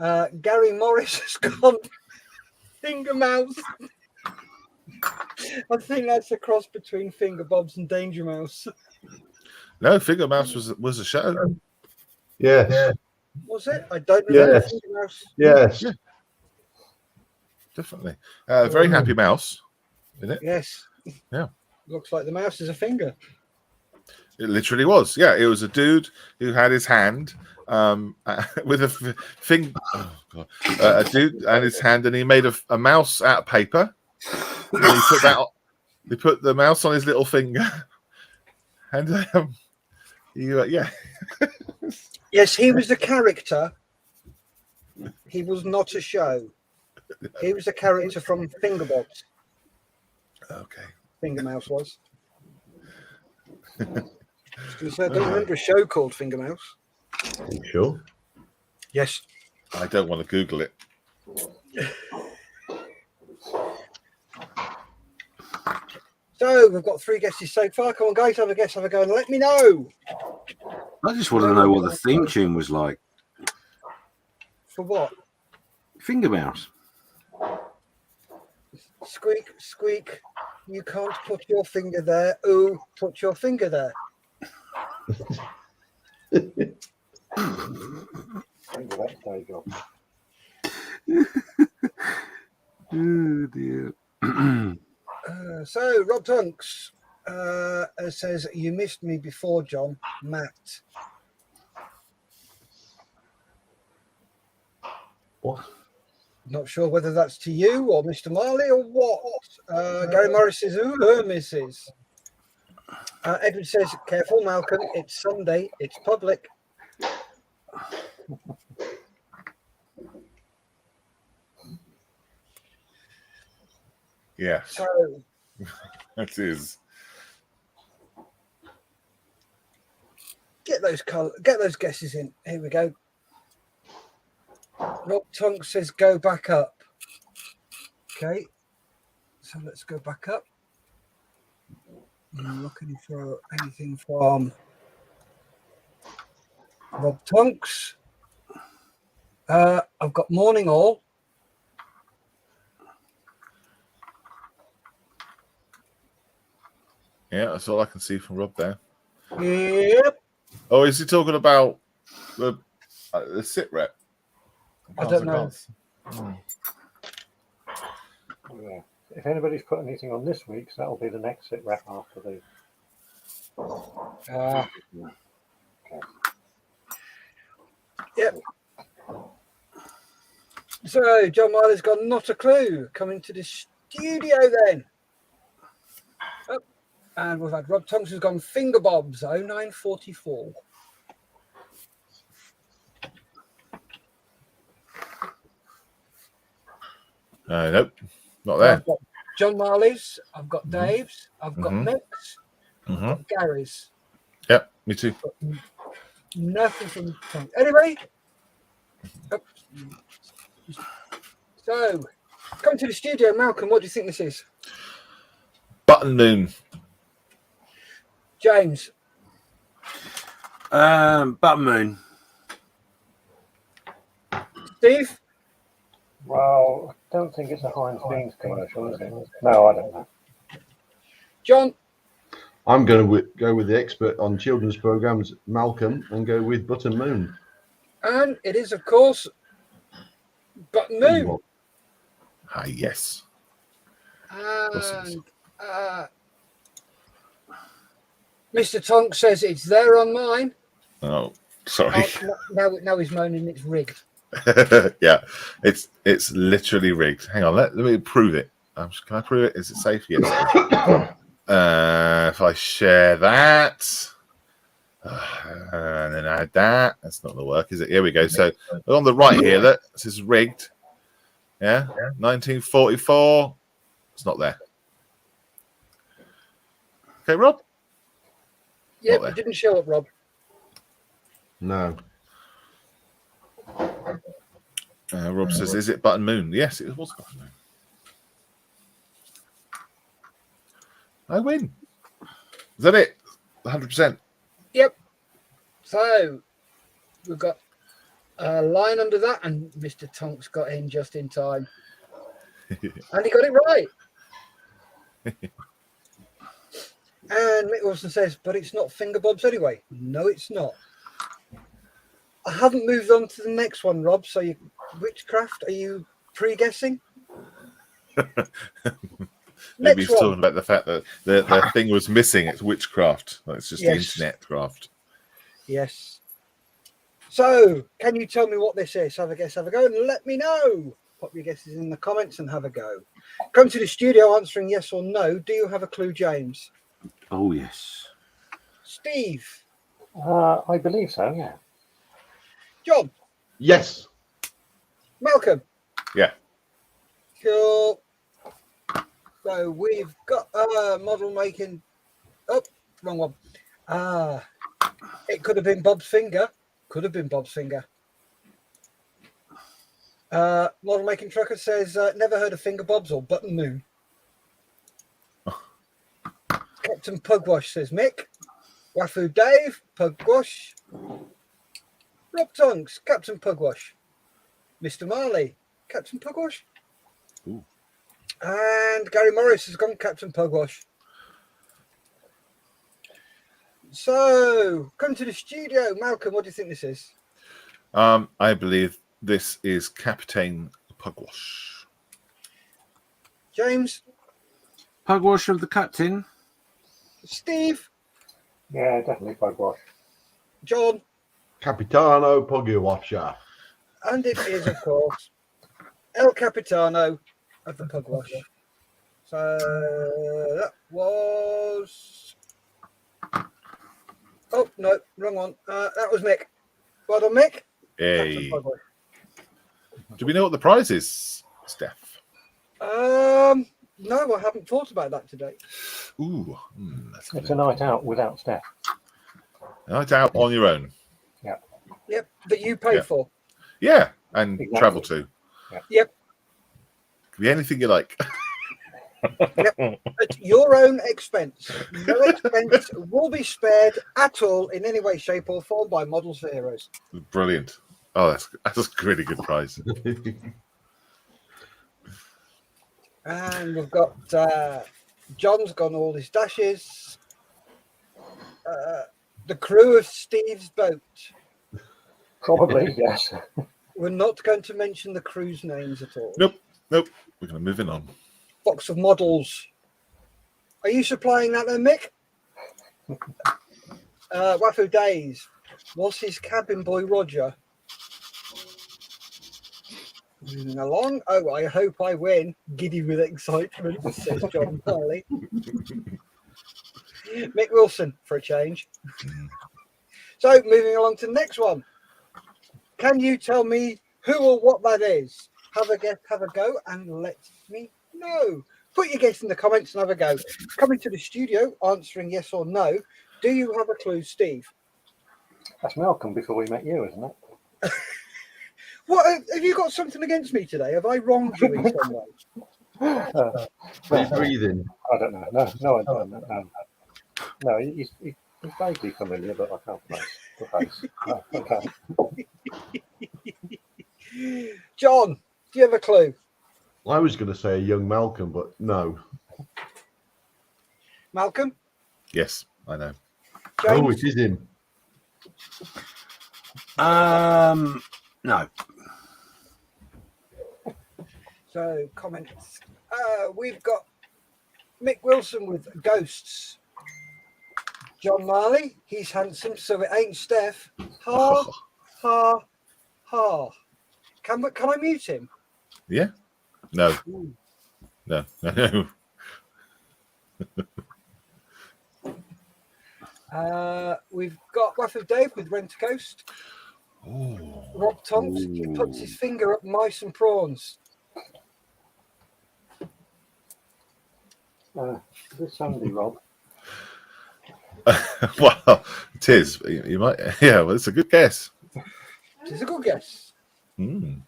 Gary Morris has gone finger mouse. I think that's a cross between finger bobs and Danger Mouse. No, Finger Mouse was a show. Yes. Was it? I don't remember. Yes. Finger Mouse. Yes. Yeah. Definitely. Very happy mouse, isn't it? Yes. Yeah. Looks like the mouse is a finger. It literally was. Yeah, it was a dude who had his hand with a finger. Oh, God. A dude and his hand, and he made a mouse out of paper. And he put the mouse on his little finger, and yeah. Yes, he was a character. He was not a show. He was a character from Finger Bobs. Okay. Finger Mouse was. I don't remember a show called Finger Mouse. Are you sure? Yes. I don't want to Google it. So we've got 3 guesses so far. Come on, guys, have a guess, have a go, and let me know. I just want to know what the theme tune was like. For what? Finger Mouse. Squeak, squeak. You can't put your finger there. Ooh, put your finger there. Maybe that's day job. Oh dear. So Rob Tunks says you missed me before, John. Matt. What? Not sure whether that's to you or Mr. Marley or what. Gary Morris says, ooh, her missus. Edward says, careful, Malcolm. It's Sunday. It's public. Yes, So, it is. get those guesses in. Here we go. Rob Tunk says go back up. Okay. So let's go back up. I'm looking for anything from Rob Tonks. I've got morning all. Yeah, that's all I can see from Rob there. Yep. Oh, is he talking about the sit rep? I don't know. Yeah. If anybody's put anything on this week's, that'll be the next sit rep after the. Yep. So John Marley's got not a clue. Coming to the studio then. Oh, and we've had Rob Thompson's gone finger bobs 0944. Nope, not there. I've got John Marley's. I've got Dave's. I've got Mick's. I've got Gary's. Yep, me too. But nothing from Tom. Anyway, so come to the studio, Malcolm. What do you think this is? Button Moon. James. Button Moon. Steve. Well, I don't think it's a Heinz Beans commercial, is it? No, I don't know. John. I'm going to go with the expert on children's programs, Malcolm, and go with Button Moon. And it is, of course, Button Moon. Ah, yes. And Mr. Tonk says it's there on mine. Oh, sorry. Now he's moaning it's rigged. Yeah, it's literally rigged. Hang on, let me prove it. Can I prove it? Is it safe? Yes. If I share that, and then add that, that's not going to work, is it? Here we go. So on the right here, look, this is rigged. Yeah, 1944. It's not there. Okay, Rob. Yeah, it didn't show up, Rob. No. Rob says, "Is it Button Moon?" Yes, it was Button Moon. I win. Is that it? 100%. Yep. So we've got a line under that, and Mr. Tonk's got in just in time. And he got it right. And Mick Wilson says, but it's not finger bobs anyway. No, it's not. I haven't moved on to the next one, Rob. So witchcraft, are you pre-guessing? Maybe he's talking about the fact that the thing was missing. It's witchcraft. It's just the internet craft. Yes. So, can you tell me what this is? Have a guess, have a go, and let me know. Pop your guesses in the comments and have a go. Come to the studio answering yes or no. Do you have a clue, James? Oh, yes. Steve? I believe so, yeah. John? Yes. Malcolm? Yeah. Cool. So we've got model making. Oh, wrong one. It could have been Bob's finger. Could have been Bob's finger. Model making trucker says never heard of finger bobs or Button Moon. Captain Pugwash says Mick. Wafu Dave, Pugwash. Rob Tonks, Captain Pugwash. Mr. Marley, Captain Pugwash. Ooh. And Gary Morris has gone Captain Pugwash. So, come to the studio. Malcolm, what do you think this is? I believe this is Captain Pugwash. James? Pugwash of the Captain. Steve? Yeah, definitely Pugwash. John? Capitano Pugwasher. And it is, of course, El Capitano of the Pugwash. So that was. Oh no, wrong one. That was Mick. Well done, Mick. Hey. Do we know what the prize is, Steph? No, I haven't thought about that today. Ooh, It's a night out without Steph. Night out on your own. Yeah. Yep, that you paid for. Yeah, and Exactly. travel to. Yep. Could be anything you like. Yep. At your own expense. No expense will be spared at all in any way, shape, or form by Models for Heroes. Brilliant. Oh, that's a really good prize. And we've got John's gone all his dashes. The crew of Steve's boat. Probably, yes. We're not going to mention the crew's names at all. Nope. We're going to move in on. Box of models. Are you supplying that then, Mick? Wafu Days. Was his cabin boy Roger? Moving along. Oh, I hope I win. Giddy with excitement, says John Marley. Mick Wilson for a change. So, moving along to the next one. Can you tell me who or what that is? Have a guess, have a go, and let me know. Put your guess in the comments and have a go. Coming to the studio, answering yes or no. Do you have a clue, Steve? That's Malcolm before we met you, isn't it? What have you got something against me today? Have I wronged you in some way? Are you breathing? I don't know. No, I don't. No, he's vaguely familiar, but I can't place the face. No, okay. John, do you have a clue? I was going to say a young Malcolm, but no. Malcolm? Yes, I know. Oh, James? it is him. No. So, comments. We've got Mick Wilson with ghosts. John Marley, he's handsome, so it ain't Steph. Ha, ha, ha. Can I mute him? Yeah. No. Ooh. No. We've got Waffle Dave with Rent a Ghost. Oh. Rob Tonks, he puts his finger up mice and prawns. This Sunday, Rob. Well, it is. You might. Yeah. Well, it's a good guess. It's a good guess. Mm.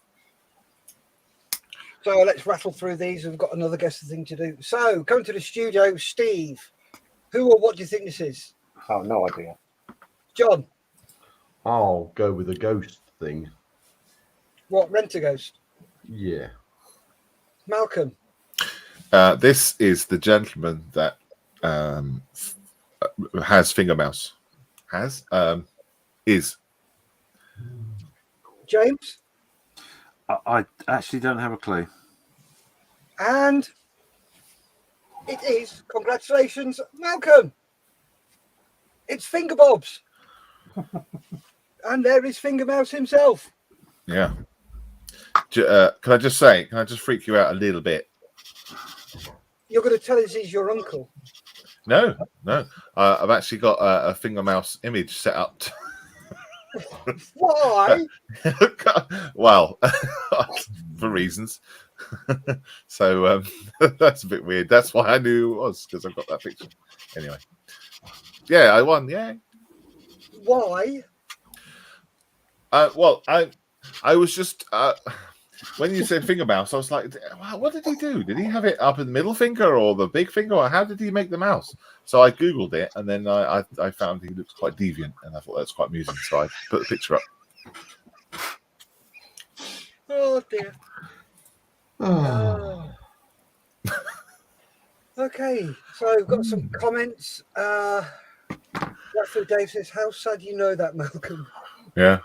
So let's rattle through these. We've got another guest thing to do. So coming to the studio, Steve. Who or what do you think this is? Oh, no idea. John. I'll go with a ghost thing. What? Rent a Ghost. Yeah. Malcolm. This is the gentleman that has finger mouse. Is. James. I actually don't have a clue. And it is, congratulations, Malcolm. It's Finger Bobs. And there is Finger Mouse himself. Yeah. Can I just say? Can I just freak you out a little bit? You're going to tell us he's your uncle. No. I've actually got a finger mouse image set up. Why? Well, for reasons. So that's a bit weird. That's why I knew who it was, because I've got that picture. Anyway. Yeah, I won. Yeah. Why? Well, I was just when you said finger mouse, I was like, wow, what did he do? Did he have it up in the middle finger or the big finger, or how did he make the mouse? So I googled it, and then I found he looks quite deviant, and I thought that's quite amusing. So I put the picture up. Oh dear. Oh. Okay, so we've got some comments. Rafa Dave says, "How sad you know that, Malcolm." Yeah.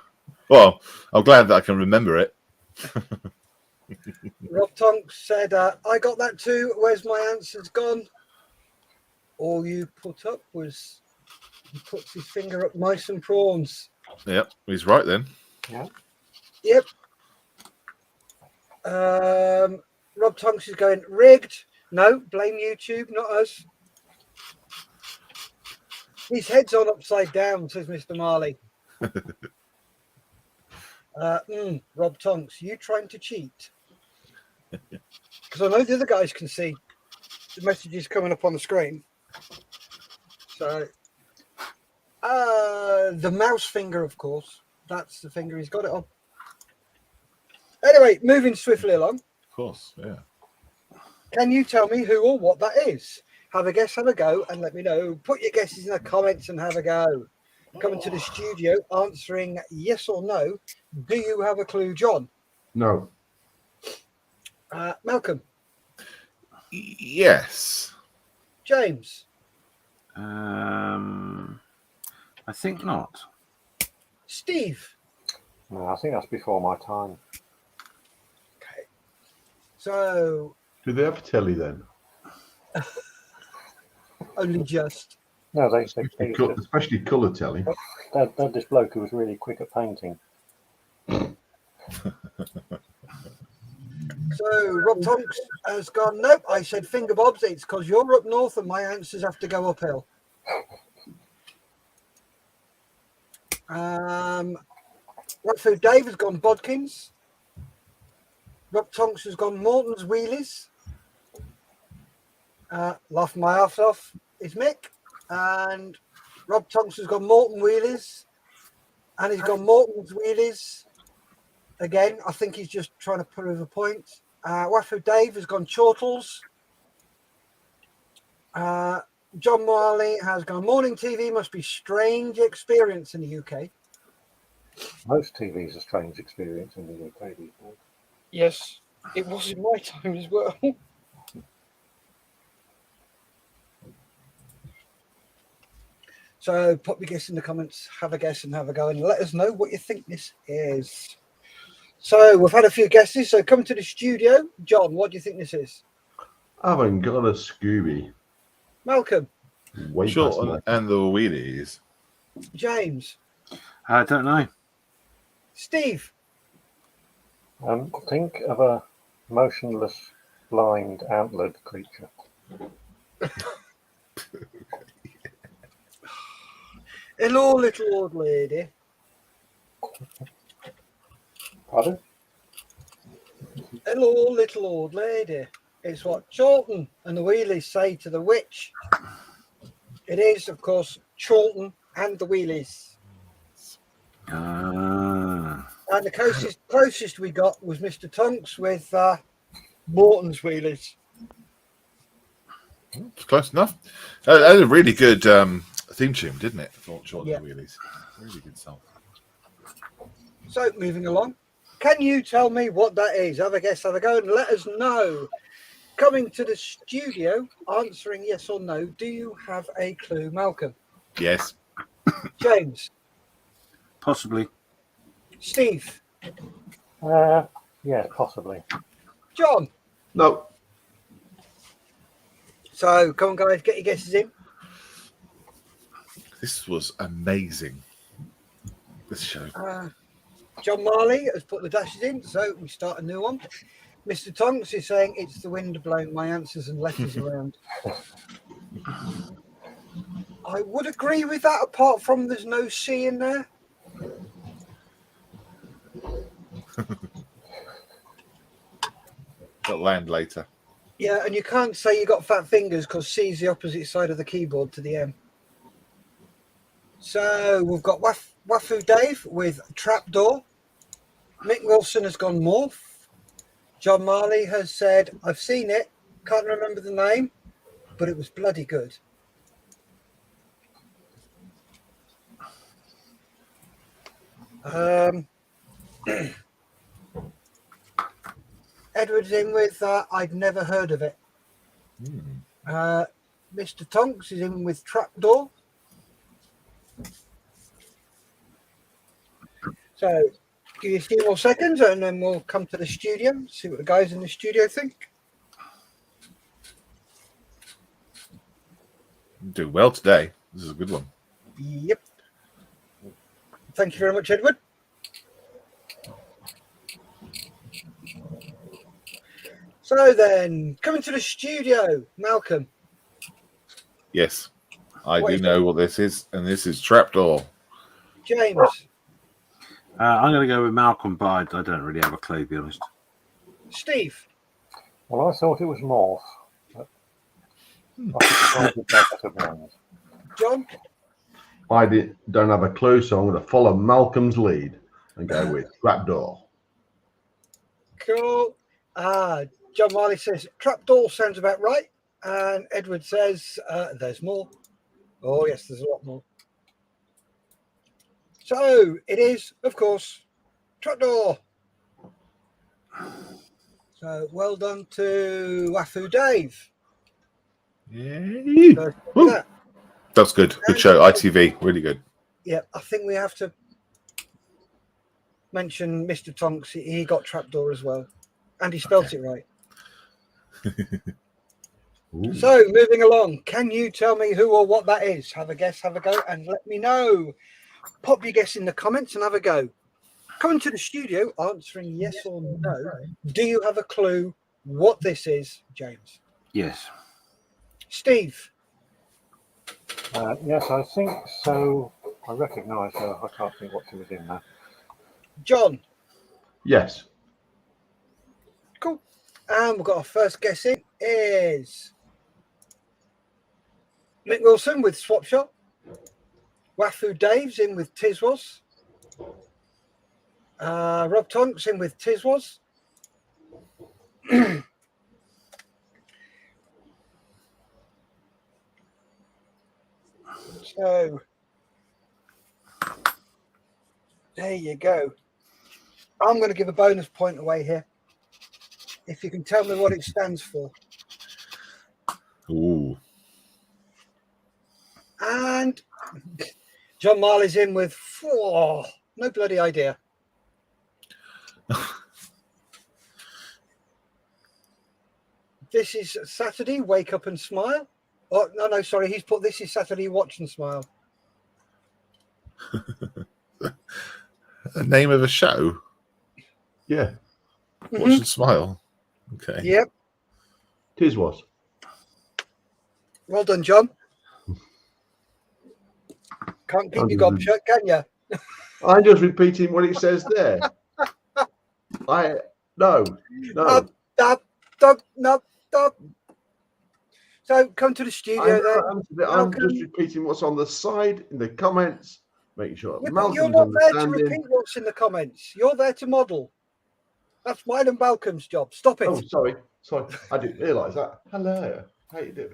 Well, I'm glad that I can remember it. Rob Tonks said, "I got that too. Where's my answers gone?" All you put up was he puts his finger up mice and prawns. Yep, he's right then. Yeah. Yep. Rob Tonks is going rigged. No, blame YouTube, not us. His head's on upside down, says Mr. Marley. Rob Tonks, you trying to cheat? Because I know the other guys can see the messages coming up on the screen. So, the mouse finger, of course. That's the finger he's got it on. Anyway, moving swiftly along. Of course, yeah. Can you tell me who or what that is? Have a guess, have a go, and let me know. Put your guesses in the comments and have a go. Coming to the studio, answering yes or no. Do you have a clue, John? No. Malcolm? Yes. James? I think not. Steve? No, I think that's before my time. Okay. So... Do they have telly then? Only just. No, they Especially colour telly. they had this bloke who was really quick at painting. So Rob Tonks has gone, nope, I said finger bobs. It's because you're up north and my answers have to go uphill. What food Dave has gone Bodkins. Rob Tonks has gone Morton's Wheelies. Laughing my ass off is Mick. And Rob Tonks has gone Morton Wheelies. And he's gone Morton's Wheelies. Again, I think he's just trying to prove a point. Wafu Dave has gone Chortles. John Marley has gone morning TV must be strange experience in the UK. Most TV's a strange experience in the UK these days. Yes, it was in my time as well. So pop your guess in the comments, have a guess and have a go and let us know what you think this is. So we've had a few guesses, so come to the studio. John, what do you think this is? I haven't got a Scooby. Malcolm. Way past Short my- and the wheelies. James. I don't know. Steve. Think of a motionless, blind, antlered creature. Hello, little old lady. Pardon? Hello, little old lady. It's what Chorlton and the Wheelies say to the witch. It is, of course, Chorlton and the Wheelies. Ah. And the closest we got was Mr. Tonks with Morton's Wheelies. Close enough. That had a really good theme tune, didn't it? For Short Yeah. and the Wheelies. Really good song. So, moving along. Can you tell me what that is? Have a guess, have a go, and let us know. Coming to the studio, answering yes or no. Do you have a clue, Malcolm? Yes. James? Possibly. Steve? Yeah, possibly. John? No. So, come on, guys, get your guesses in. This was amazing. This show. John Marley has put the dashes in, so we start a new one. Mr. Tonks is saying it's the wind blowing my answers and letters around. I would agree with that, apart from there's no C in there. Got land later. Yeah, and you can't say you got fat fingers because C is the opposite side of the keyboard to the M. So we've got Wafu Dave with Trapdoor. Mick Wilson has gone Morph. John Marley has said, I've seen it, can't remember the name, but it was bloody good. Edward's in with I'd never heard of it. Mr. Tonks is in with Trapdoor. So give you a few more seconds and then we'll come to the studio, see what the guys in the studio think. Do well today. This is a good one. Yep. Thank you very much, Edward. So then, coming to the studio, Malcolm. Yes. I What do is know what this is, and this is Trapdoor. James. I'm going to go with Malcolm, but I don't really have a clue, to be honest. Steve. Well, I thought it was Morph. But I think it's a brand. John. I don't have a clue, so I'm going to follow Malcolm's lead and go with Trapdoor. Cool. John Marley says Trapdoor sounds about right. And Edward says there's more. Oh, yes, there's a lot more. So it is, of course, Trapdoor. So well done to Wafu Dave. Yay. So, Woo. that. That's good. Good show. ITV. Really good. Yeah, I think we have to mention Mr. Tonks. He got Trapdoor as well. And he spelt it right. So, moving along. Can you tell me who or what that is? Have a guess, have a go, and let me know. Pop your guess in the comments and have a go. Coming to the studio, answering yes or no. Do you have a clue what this is, James? Yes. Steve. Yes, I think so. I recognise her. I can't think what she was in now. John. Yes. Cool. And we've got our first guess in is Mick Wilson with Swap Shop. Wafu Dave's in with Tiswas. Rob Tonks in with Tiswas. So there you go. I'm going to give a bonus point away here. If you can tell me what it stands for. Ooh. And John Marley's in with no bloody idea. This is Saturday, wake up and smile. Oh, no, sorry. He's put this is Saturday, watch and smile. The name of a show? Yeah. Watch and smile. Okay. Yep. Tiswas. Well done, John. Can't keep your gob shut, can you? I'm just repeating what it says there. No. So come to the studio then. I'm just repeating what's on the side in the comments. Make sure Malcolm's you're not there to understanding. repeat what's in the comments. You're there to model. That's mine and Malcolm's job. Stop it. Oh, sorry. I didn't realise that. Hello. How you doing?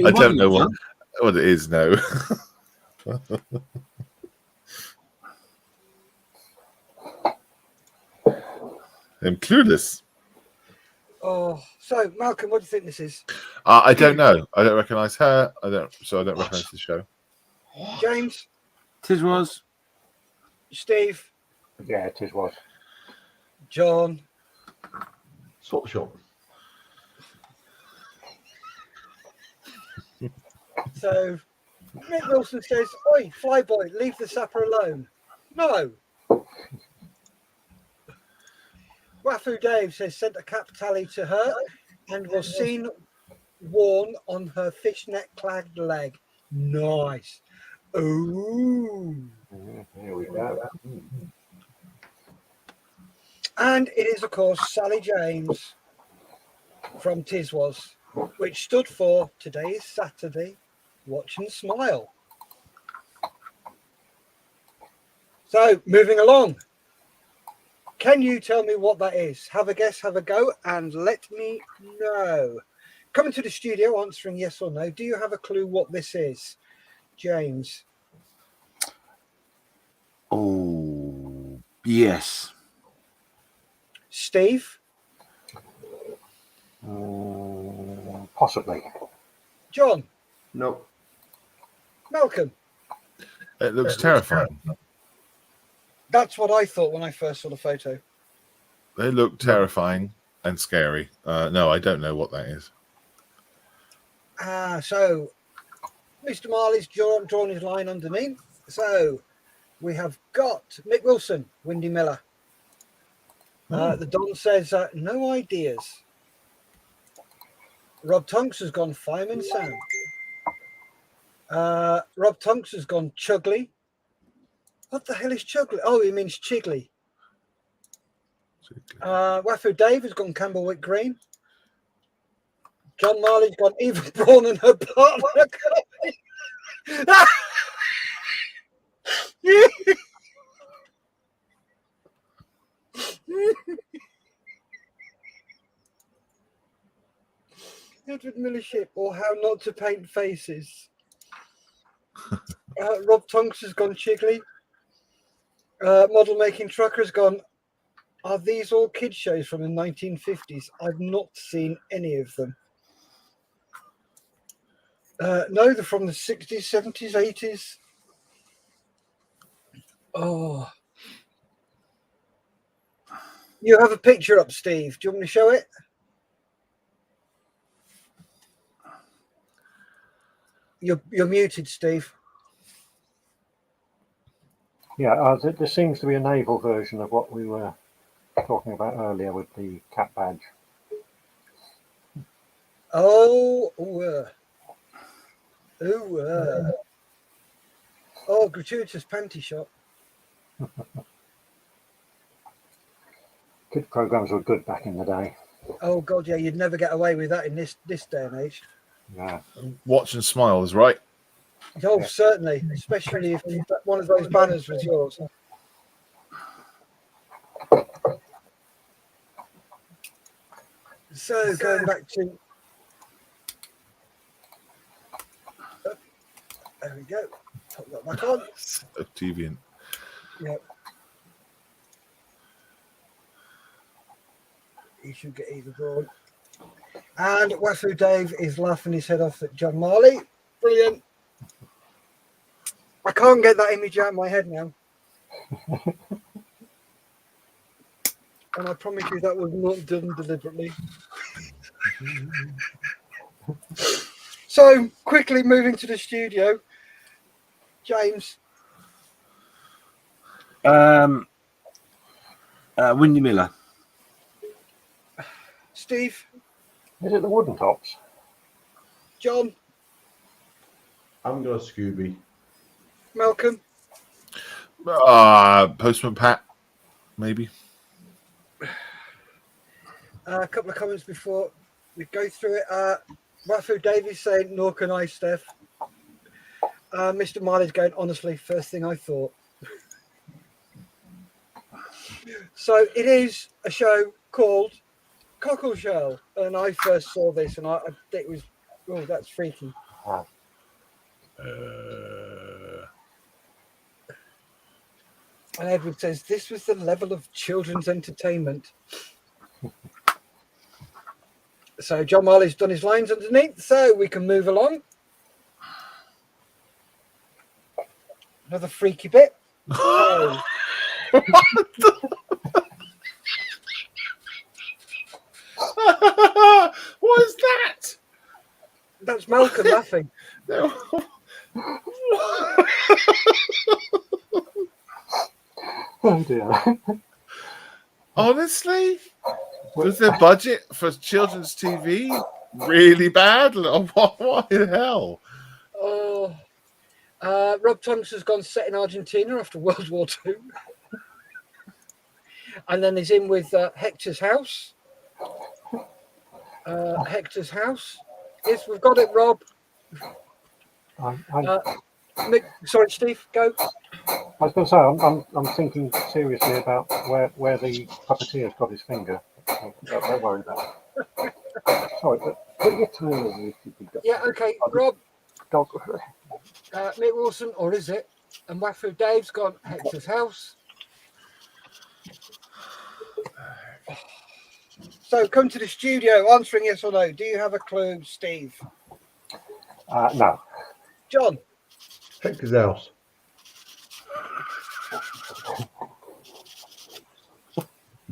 I don't know what it is now. I'm clueless. Oh, so Malcolm, what do you think this is? I don't know. I don't recognise her. I don't recognise the show. James? Tiswas. Steve? Yeah, Tiswas. John? Swap Shop. So Mick Wilson says, "Oi, Flyboy, leave the sapper alone." No. Wafu Dave says, "Sent a cap tally to her and was seen worn on her fishnet clad leg." Nice. Ooh. Here we go. And it is, of course, Sally James from Tiswas, which stood for Today is Saturday, Watch and Smile. So, moving along. Can you tell me what that is? Have a guess, have a go, and let me know. Coming to the studio, answering yes or no. Do you have a clue what this is? James? Oh, yes. Steve? Possibly. John? No. Malcolm? It looks terrifying. That's what I thought when I first saw the photo. They look terrifying and scary. No, I don't know what that is. So Mr. Marley's drawn his line underneath. So we have got Mick Wilson, Windy Miller. The Don says no ideas. Rob Tonks has gone Fireman Sam. Rob Tonks has gone Chugley. What the hell is Chugley? Oh, he means Chigley. Wafu Dave has gone Campbellwick Green. John Marley's gone Eva Braun and her partner. Edward Miller Ship or How Not to Paint Faces. Rob Tonks has gone Chigley. Model Making Trucker has gone, are these all kids shows from the 1950s? I've not seen any of them. No, they're from the 60s, 70s, 80s. Oh. You have a picture up, Steve. Do you want me to show it? You're muted, Steve. Yeah, there seems to be a naval version of what we were talking about earlier with the cat badge. Oh, gratuitous panty shot. Kid programs were good back in the day. Oh God, yeah, you'd never get away with that in this day and age. Yeah. Watch and smile is right. Oh, certainly, especially if one of those banners was yours. So going back to, there we go. Put that back on. So deviant. Yep. He should get either drawn. And Wafu Dave is laughing his head off at John Marley. Brilliant. I can't get that image out of my head now. And I promise you that was not done deliberately. So, quickly moving to the studio. James. Windy Miller. Steve. Is it the wooden tops? John. I'm going to Scooby. Malcolm. Postman Pat, maybe. A couple of comments before we go through it. Wafu Davies saying, nor can I, Steph. Mr. Marley's going, honestly, first thing I thought. So it is a show called Cockle Shell. And I first saw this and I think it was, oh, that's freaky. And Edward says, this was the level of children's entertainment. So John Marley's done his lines underneath, so we can move along. Another freaky bit. Oh. What is that? That's Malcolm laughing. Oh dear. Honestly? Was their budget for children's TV really bad? What the hell? Oh, Rob Tonks has gone set in Argentina after World War II. And then he's in with Hector's House. Hector's House. Yes, we've got it, Rob. Sorry, Steve, go. I was going to say, I'm thinking seriously about where the puppeteer's got his finger. Don't worry about it. Sorry, but put your tongue in. Yeah, okay, Rob. Mick Wilson, or is it? And Wafu Dave's gone Hector's House. So come to the studio, answering yes or no. Do you have a clue, Steve? No. John? Hector's House.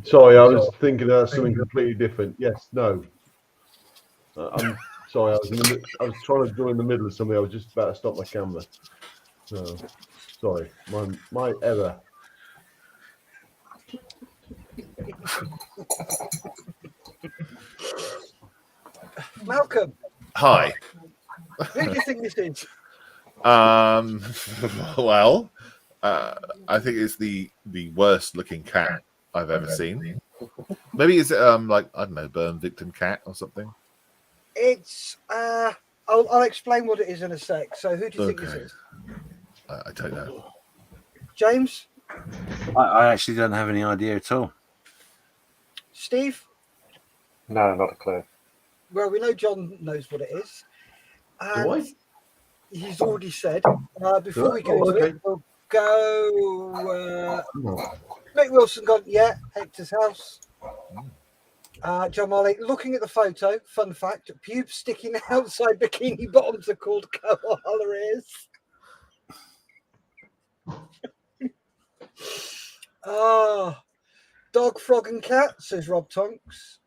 Sorry, I was thinking of something completely different. Yes, no. I'm sorry, I was trying to go in the middle of something. I was just about to stop my camera. So, sorry, my error. Malcolm? Hi. Who do you think this is? Well, I think it's the worst looking cat I've ever seen. Maybe is it like, I don't know, burn victim cat or something? It's I'll explain what it is in a sec. So who do you think this is? I don't know. James? I actually don't have any idea at all. Steve? No, not a clue. Well, we know John knows what it is. Do I? He's already said. Before we go to it, we'll go. Mick Wilson gone, yeah, Hector's House. John Marley, looking at the photo, fun fact, pubes sticking outside bikini bottoms are called koala ears. Dog, frog and cat, says Rob Tonks.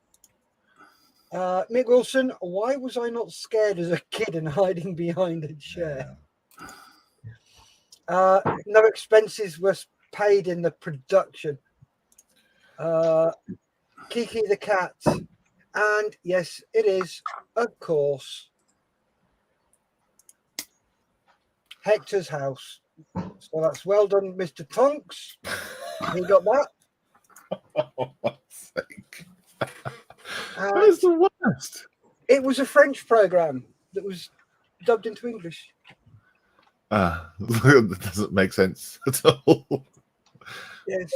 Mick Wilson, why was I not scared as a kid and hiding behind a chair? No expenses were paid in the production. Kiki the cat. And yes, it is, of course, Hector's House. So that's well done, Mr. Tonks. He got that. Oh, my sake. And That's the worst. it was a French program that was dubbed into English. That doesn't make sense at all. Yes.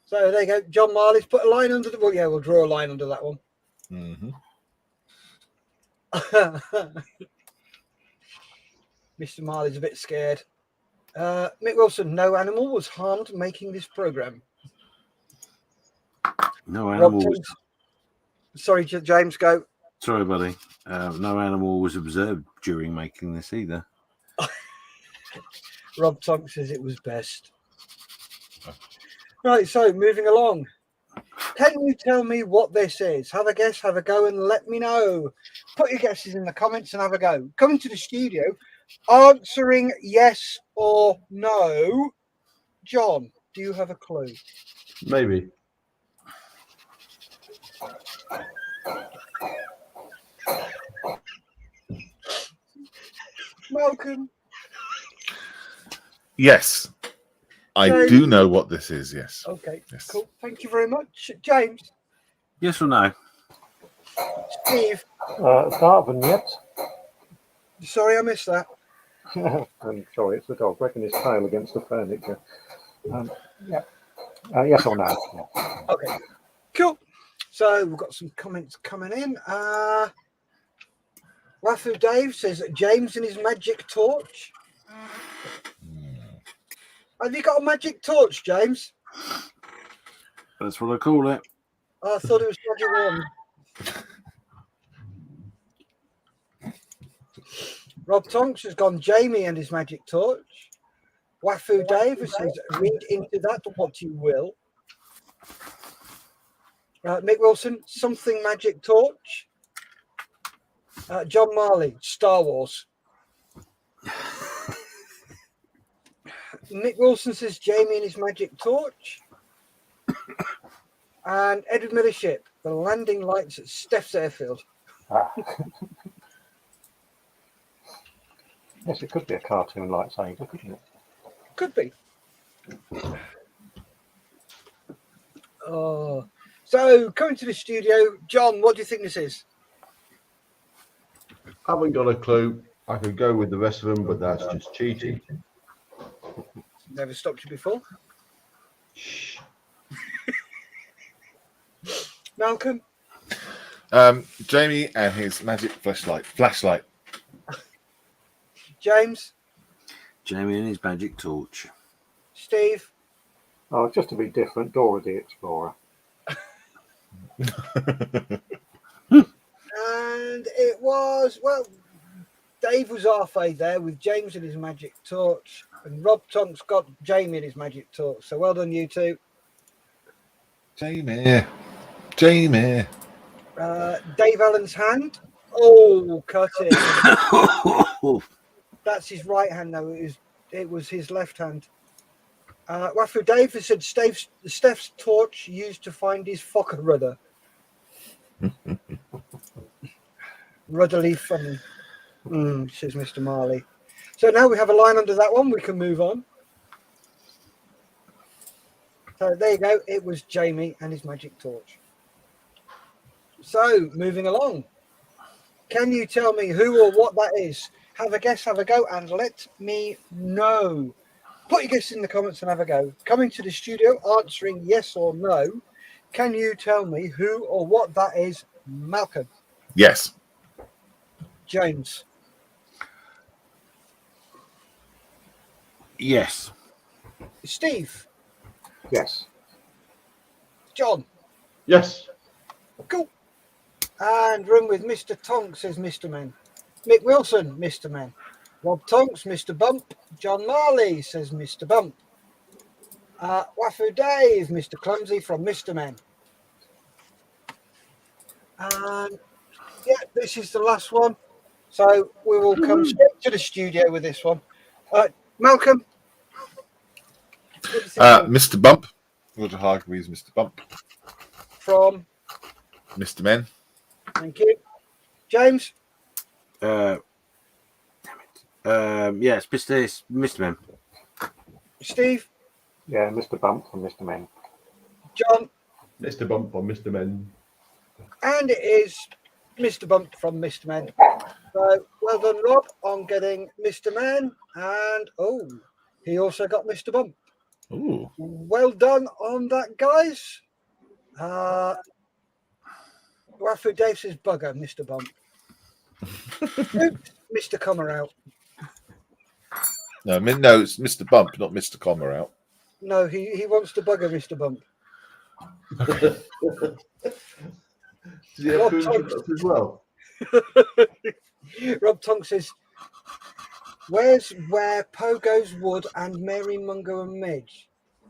So there you go. John Marley's put a line under the. Well, yeah, we'll draw a line under that one. Mm-hmm. Mr. Marley's a bit scared. Mick Wilson, no animal was harmed making this program. No animal. Sorry, James, go. Sorry, buddy. No animal was observed during making this either. Rob Tonk says it was best. Right, so moving along. Can you tell me what this is? Have a guess, have a go, and let me know. Put your guesses in the comments and have a go. Coming to the studio, answering yes or no. John, do you have a clue? Maybe. Malcolm? Yes. I James? do know what this is, yes. Okay, Yes. cool. Thank you very much. James? Yes or no? Steve? Start vignette. Sorry, I missed that. I'm sorry, it's the dog breaking his tail against the furniture. Yeah. Yes or no? Yeah. Okay, cool. So we've got some comments coming in. Wafu Dave says James and his magic torch. Have you got a magic torch, James? That's what I call it. Oh, I thought it was magic wand. Rob Tonks has gone Jamie and his magic torch. Wafu Dave says read into that what you will. Mick Wilson, something magic torch. John Marley, Star Wars. Mick Wilson says Jamie and his magic torch. And Edward Millership, the landing lights at Steph's airfield. Yes, it could be a cartoon lightsaber, couldn't it? Could be. Oh, so coming to the studio, John, what do you think this is? Haven't got a clue. I could go with the rest of them, but that's just cheating. Never stopped you before. Malcolm? Jamie and his magic flashlight. James? Jamie and his magic torch. Steve? Oh, just to be different, Dora the Explorer. And it was, well, Dave was halfway there with James and his magic torch, and Rob Tonks got Jamie and his magic torch. So well done, you two. Jamie. Dave Allen's hand. Oh, cut it. That's his right hand, though. It was his left hand. Wafu Dave has said Steph's torch used to find his Fokker rudder. Rudderly funny, says Mr. Marley. So now we have a line under that one. We can move on. So there you go. It was Jamie and his magic torch. So moving along. Can you tell me who or what that is? Have a guess, have a go, and let me know. Put your guess in the comments and have a go. Coming to the studio, answering yes or no. Can you tell me who or what that is? Malcolm. Yes. James. Yes. Steve. Yes. John. Yes. Cool. And run with Mr. Tonks, says Mr. Man. Mick Wilson, Mr. Man. Rob Tonks, Mr. Bump. John Marley, says Mr. Bump. Wafu Dave, Mr. Clumsy from Mr. Man. And yeah, this is the last one. So we will come straight to the studio with this one. Malcolm. what do you think Mr. Bump. Roger Hargreaves, Mr. Bump. from? Mr. Men. Thank you. James. Damn it. Yes, Mr. Man. Steve? Yeah, Mr. Bump from Mr. Men. John? Mr. Bump on Mr. Men. And it is Mr. Bump from Mr. Men. So well done, Rob, on getting Mr. Man. And he also got Mr. Bump. Ooh. Well done on that, guys. Wafu Dave says bugger, Mr. Bump. Oops, Mr. Comer out. No, it's Mr. Bump, not Mr. Commer out. No, he wants to bugger Mr. Bump. Does he have food as well? Rob Tonk says, where's where Pogo's Wood and Mary Mungo and Midge?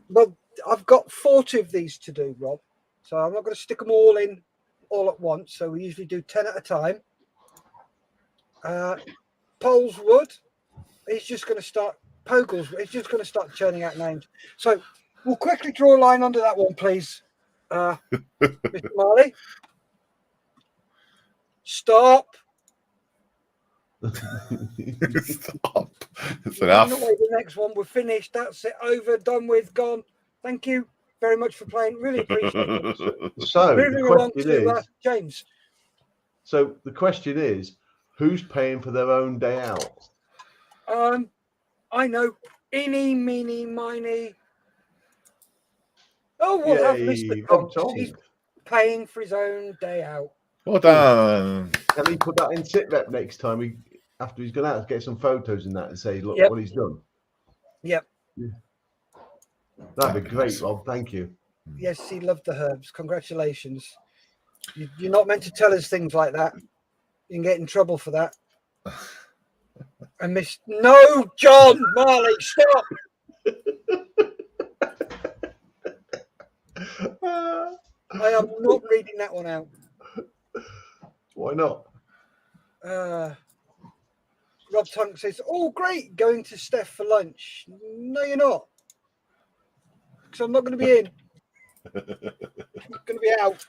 Well, I've got 40 of these to do, Rob. So I'm not going to stick them all in all at once. So we usually do 10 at a time. Pole's Wood, he's just going to start, he's just going to start churning out names. So we'll quickly draw a line under that one, please. Mr. Marley. Stop. Stop. It's enough. The next one, we're finished. That's it. Over, done with, gone. Thank you very much for playing. Really appreciate it. So moving along to James. So the question is, who's paying for their own day out? I know. Eeny, meeny, miny. Oh, we'll have Mr. Cox. He's paying for his own day out. Well done. Can he put that in sit rep next time after he's gone out, get some photos in that and say, look what he's done? Yep. Yeah. That'd be great, Rob. Thank you. Yes, he loved the herbs. Congratulations. You're not meant to tell us things like that. You can get in trouble for that. No, John Marley, stop. I am not reading that one out. Why not? Rob Tunk says, great, going to Steph for lunch. No, you're not. Because I'm not going to be in. I'm going to be out.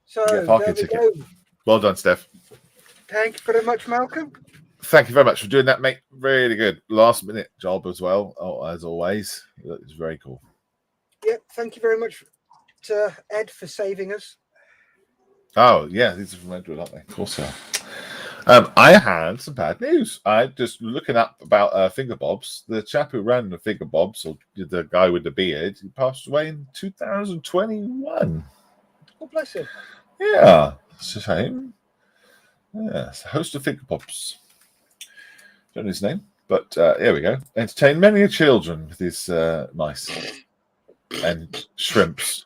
So there we go. Well done, Steph. Thank you very much, Malcolm. Thank you very much for doing that, mate. Really good. Last minute job as well, as always. It's very cool. Yep. Thank you very much to Ed for saving us. Oh, yeah. These are from Edward, aren't they? Of course they are. I had some bad news. I just looking up about finger bobs. The chap who ran the finger bobs, or the guy with the beard, he passed away in 2021. Oh, bless him. Yeah, it's a shame. Yeah, it's the host of finger bobs. Don't know his name, but here we go. Entertained many children with his mice and shrimps.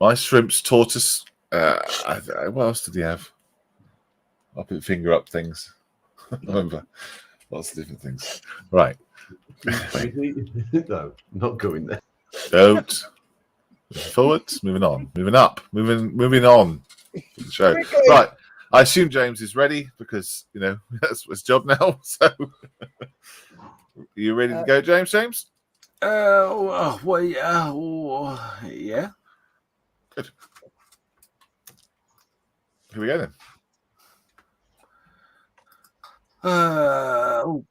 Mice, shrimps, tortoise. What else did he have? Up and finger up things. I remember lots of different things. Right. No, not going there. Don't. Moving forward, moving on, moving up, moving on. The show. Right. I assume James is ready because that's his job now. So, are you ready to go, James? Yeah. Good. Here we go then.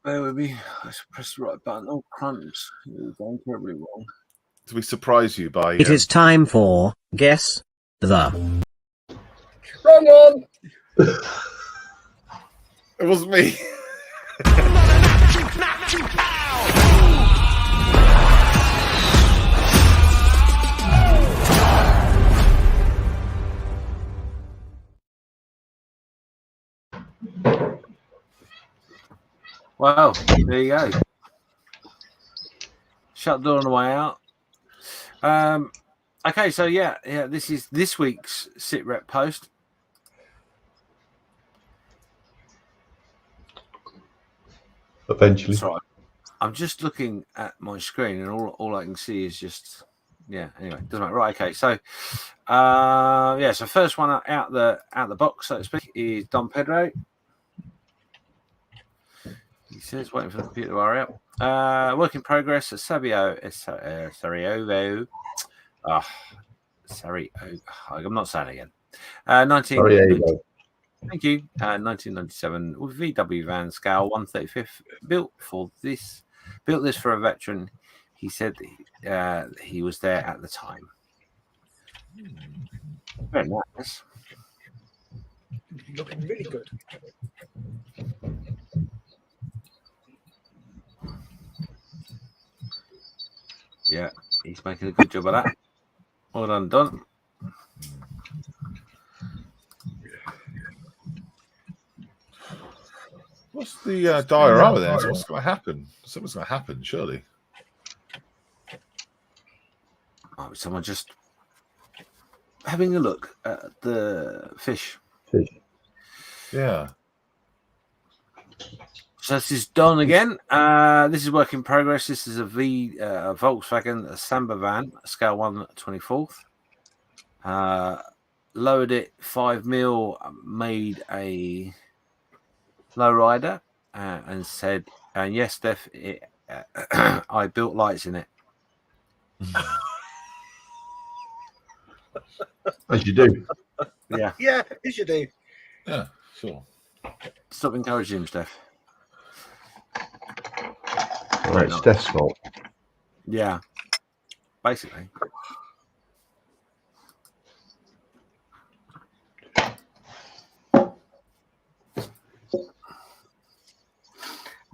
Bear with me. I should press the right button. Oh, crunch. It's going terribly wrong. Do we surprise you by? It is time for Guess the. Wrong one. It wasn't me. Wow, there you go. Shut the door on the way out. Okay, so yeah, this is this week's sit rep post. Eventually. That's right. I'm just looking at my screen, and all I can see is just Anyway, doesn't matter. Right. Okay. So, so first one out the box, so to speak, is Don Pedro. He says, waiting for the computer to wire out. Work in progress. Sariovo. I'm not saying it again. 19. Thank you. 1997 with VW van scale 1/35 built this for a veteran. He said he was there at the time. Very nice. Looking really good. Yeah, he's making a good job of that. Well done, Don. What's the diorama there? So what's going to happen? Something's going to happen, surely. Oh, someone just having a look at the fish. Yeah. So this is Don again. This is work in progress. This is a Volkswagen Samba van, scale 1/24. Lowered it 5 mil, made a lowrider, and said, "And yes, Steph, I built lights in it." As you do. Yeah. Yeah, as you do. Yeah, sure. Stop encouraging him, Steph. Right, Steph's fault. Yeah, basically.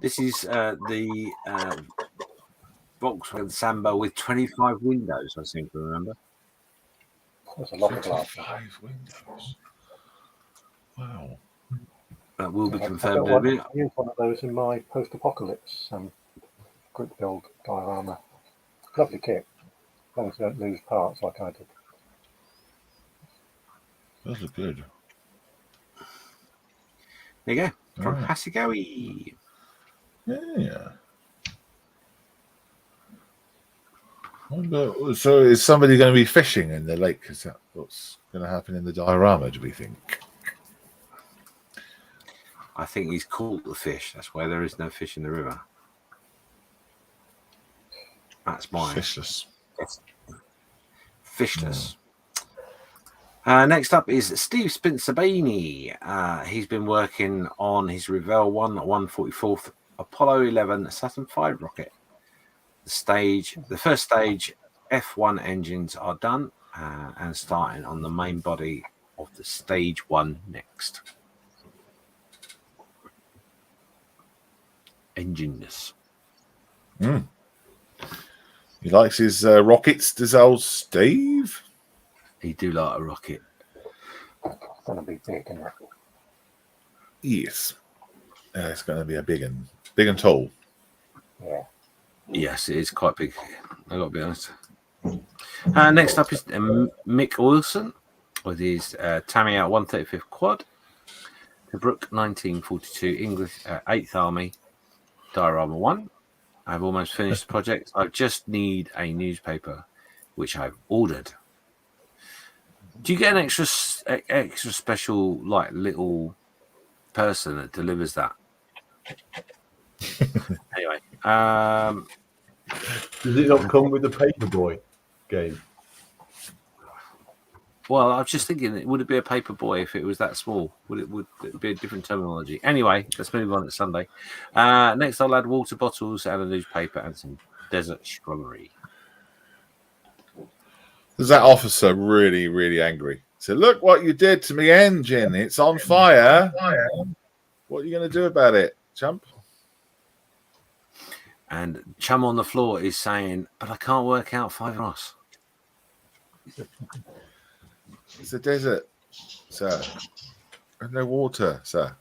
This is the Volkswagen Samba with 25 windows, I seem to remember. There's a lot of glass. 5 windows. Wow. That will be I confirmed in a minute. used one of those in my post-apocalypse group build diorama. Lovely kit. As long as you don't lose parts like I did. Those are good. There you go. From Right. Hasegawa. Yeah. So is somebody going to be fishing in the lake? Is that what's going to happen in the diorama, do we think? I think he's caught the fish. That's why there is no fish in the river. That's mine. Fishless. Fishless. Next up is Steve Spinsabeni. He's been working on his Revell 1/144th Apollo 11 Saturn V rocket. The first stage F1 engines are done and starting on the main body of the stage 1 next. Engineless. He likes his rockets, does old Steve? He do like a rocket. It's going to be big, isn't it? Yes. It's going to be a big and tall. Yeah. Yes, it is quite big. I got to be honest. Next up is Mick Wilson with his Tamiya 135th quad, the Brook 1942 English 8th Army diorama 1. I've almost finished the project. I just need a newspaper, which I've ordered. Do you get an extra special like little person that delivers that? Anyway, Does it not come with the Paperboy game? well, I was just thinking, would it be a paper boy if it was that small? Would it be a different terminology? Anyway, let's move on to Sunday. Next, I'll add water bottles and a newspaper and some desert shrubbery. Is that officer really, really angry? So look what you did to me engine. It's on fire. What are you going to do about it, chump? And Chum on the floor is saying, but I can't work out 5 Ross. It's a desert, sir. There's no water, sir.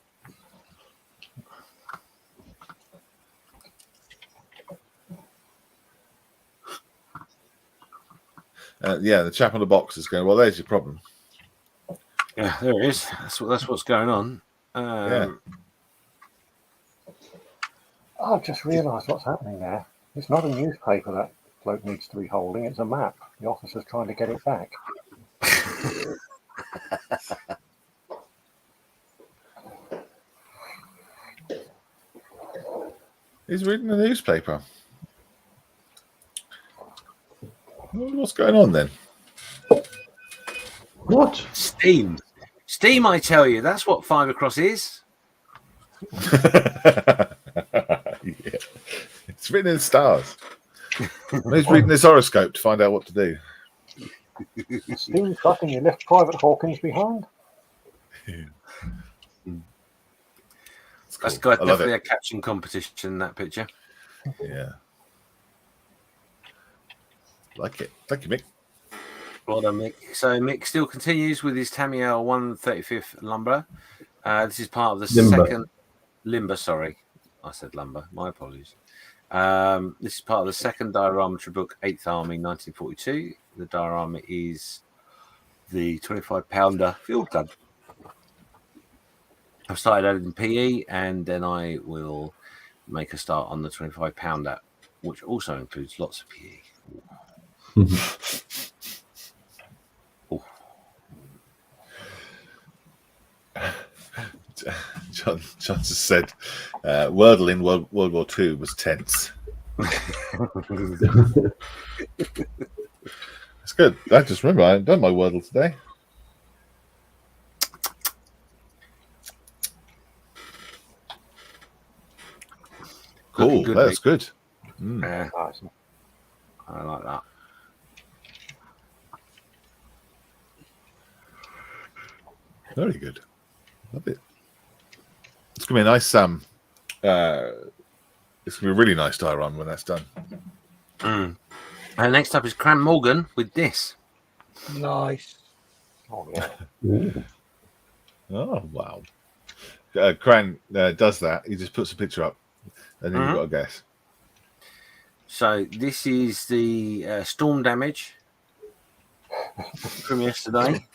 Yeah, the chap on the box is going, well, there's your problem. Yeah, there it is. That's what's going on. Yeah. I've just realised what's happening there. It's not a newspaper that bloke needs to be holding, it's a map. The officer's trying to get it back. He's reading the newspaper. What's going on then? What? Steam. Steam, I tell you, that's what 5 across is. Yeah. It's written in stars. He's reading this horoscope to find out what to do. Steam tracking, you left Private Hawkins behind. It's cool. That's got I love definitely it. a catching competition, that picture. Yeah. Like it. Thank you, Mick. Well done, Mick. So Mick still continues with his Tamiel 135th lumber. This is part of the second limber. Sorry, I said lumber. My apologies. This is part of the second diorama book, 8th Army, 1942. The diorama is the 25-pounder field gun. I've started out in PE, and then I will make a start on the 25-pounder, which also includes lots of PE. John just said Wordle in World War II was tense. It's good. I just remember I haven't done my Wordle today. Cool. Good, That's good. Yeah, Nice. I like that. Very good. Love it. It's gonna be a nice it's gonna be a really nice diorama when that's done. Next up is Cran Morgan with this. Nice. Oh, yeah. Oh wow. Cran does that. He just puts a picture up and then you've got to guess. So this is the storm damage from yesterday.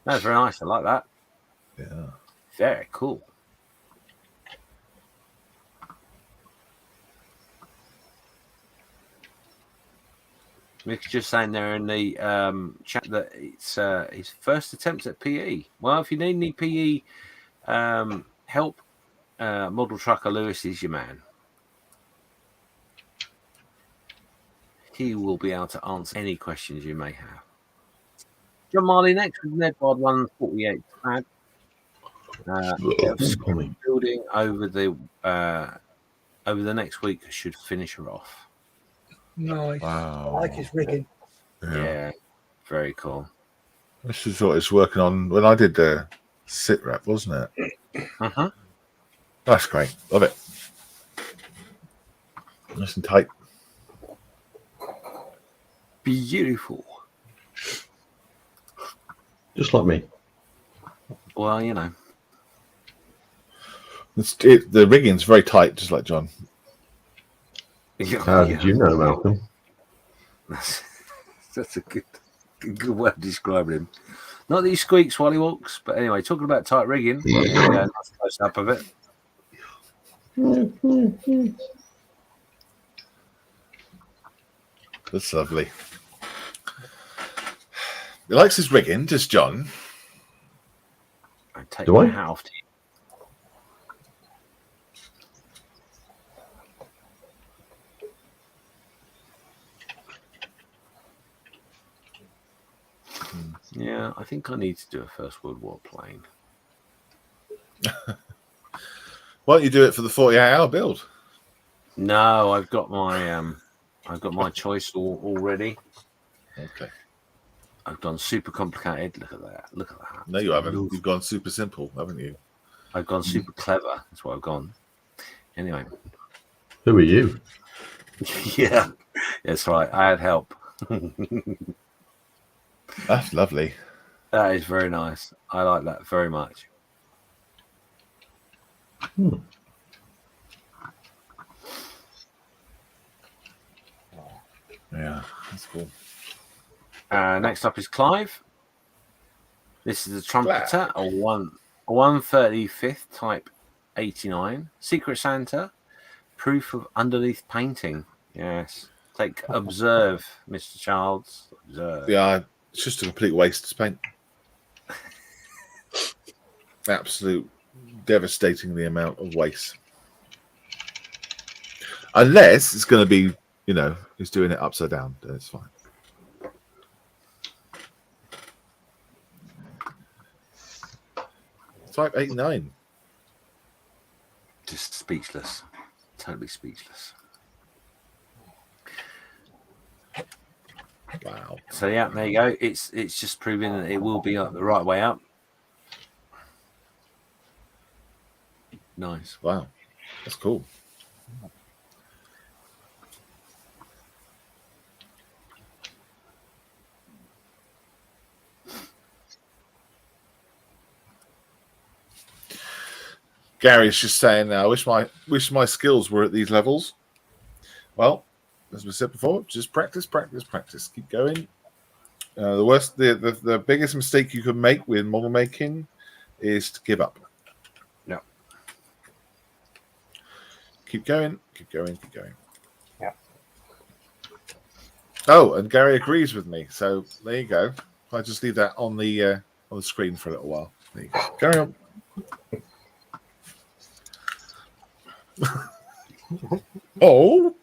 That's very nice. I like that. Yeah. Very cool. Mick's just saying there in the chat that it's his first attempt at PE. Well, if you need any PE help, Model Trucker Lewis is your man. He will be able to answer any questions you may have. John Marley next with Nedbard 148 flag. Building over the next week should finish her off. Nice. Wow. I like his rigging. Yeah, very cool. This is what it's working on when I did the sit rep, wasn't it? That's great. Love it. Nice and tight. Beautiful. Just like me. Well, you know. The rigging's very tight, just like John. How did you know, Malcolm? That's a good way of describing him. Not that he squeaks while he walks, but anyway, talking about tight rigging, nice close up of it. That's lovely. He likes his rigging, does John? I take Do my I? hat off to you. Yeah, I think I need to do a First World War plane. Why don't you do it for the 48-hour build? No, I've got my choice already. Okay. I've gone super complicated. Look at that. Look at that. No, you haven't. You've gone super simple, haven't you? I've gone super clever. That's what I've gone. Anyway. Who are you? Yeah, that's right. I had help. That's lovely. That is very nice. I like that very much. Yeah, that's cool. Next up is Clive. This is the trumpeter, a 135th Type 89. Secret Santa. Proof of underneath painting. Yes. Observe, Mr. Childs. Observe. Yeah, it's just a complete waste of paint. Absolute devastatingly amount of waste. Unless it's going to be, he's doing it upside down. Then it's fine. 589. Just speechless. Totally speechless. Wow. So yeah, there you go. It's just proving that it will be up the right way up. Nice. Wow. That's cool. Gary's just saying, I wish my skills were at these levels. Well, as we said before, just practice. Keep going. The biggest mistake you can make with model making is to give up. Yeah. Keep going. Yeah. Oh, and Gary agrees with me. So there you go. I just leave that on the screen for a little while. There you go. Carry on. Oh.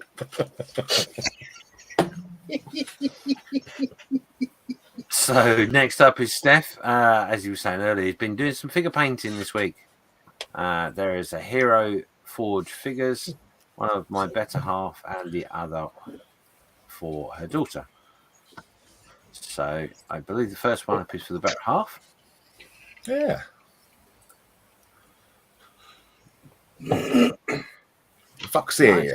So next up is Steph. As you were saying earlier, he's been doing some figure painting this week. There is a Hero Forge figures, one of my better half and the other for her daughter. So I believe the first one up is for the better half. Yeah. Foxy. Right.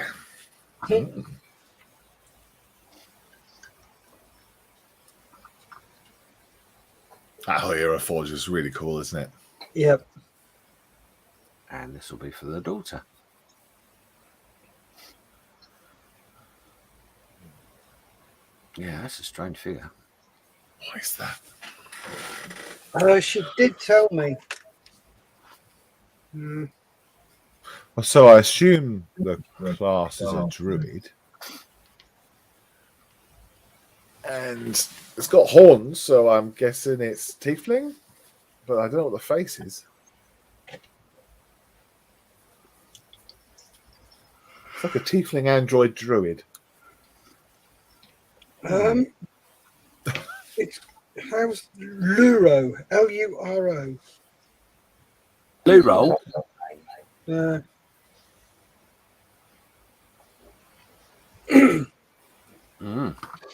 That Hero Forge is really cool, isn't it? Yep. And this will be for the daughter. Yeah, that's a strange figure. What is that? She did tell me. So I assume the class is a druid. And it's got horns, so I'm guessing it's tiefling. But I don't know what the face is. It's like a tiefling android druid. It's how's Luro? Luro. Blue roll.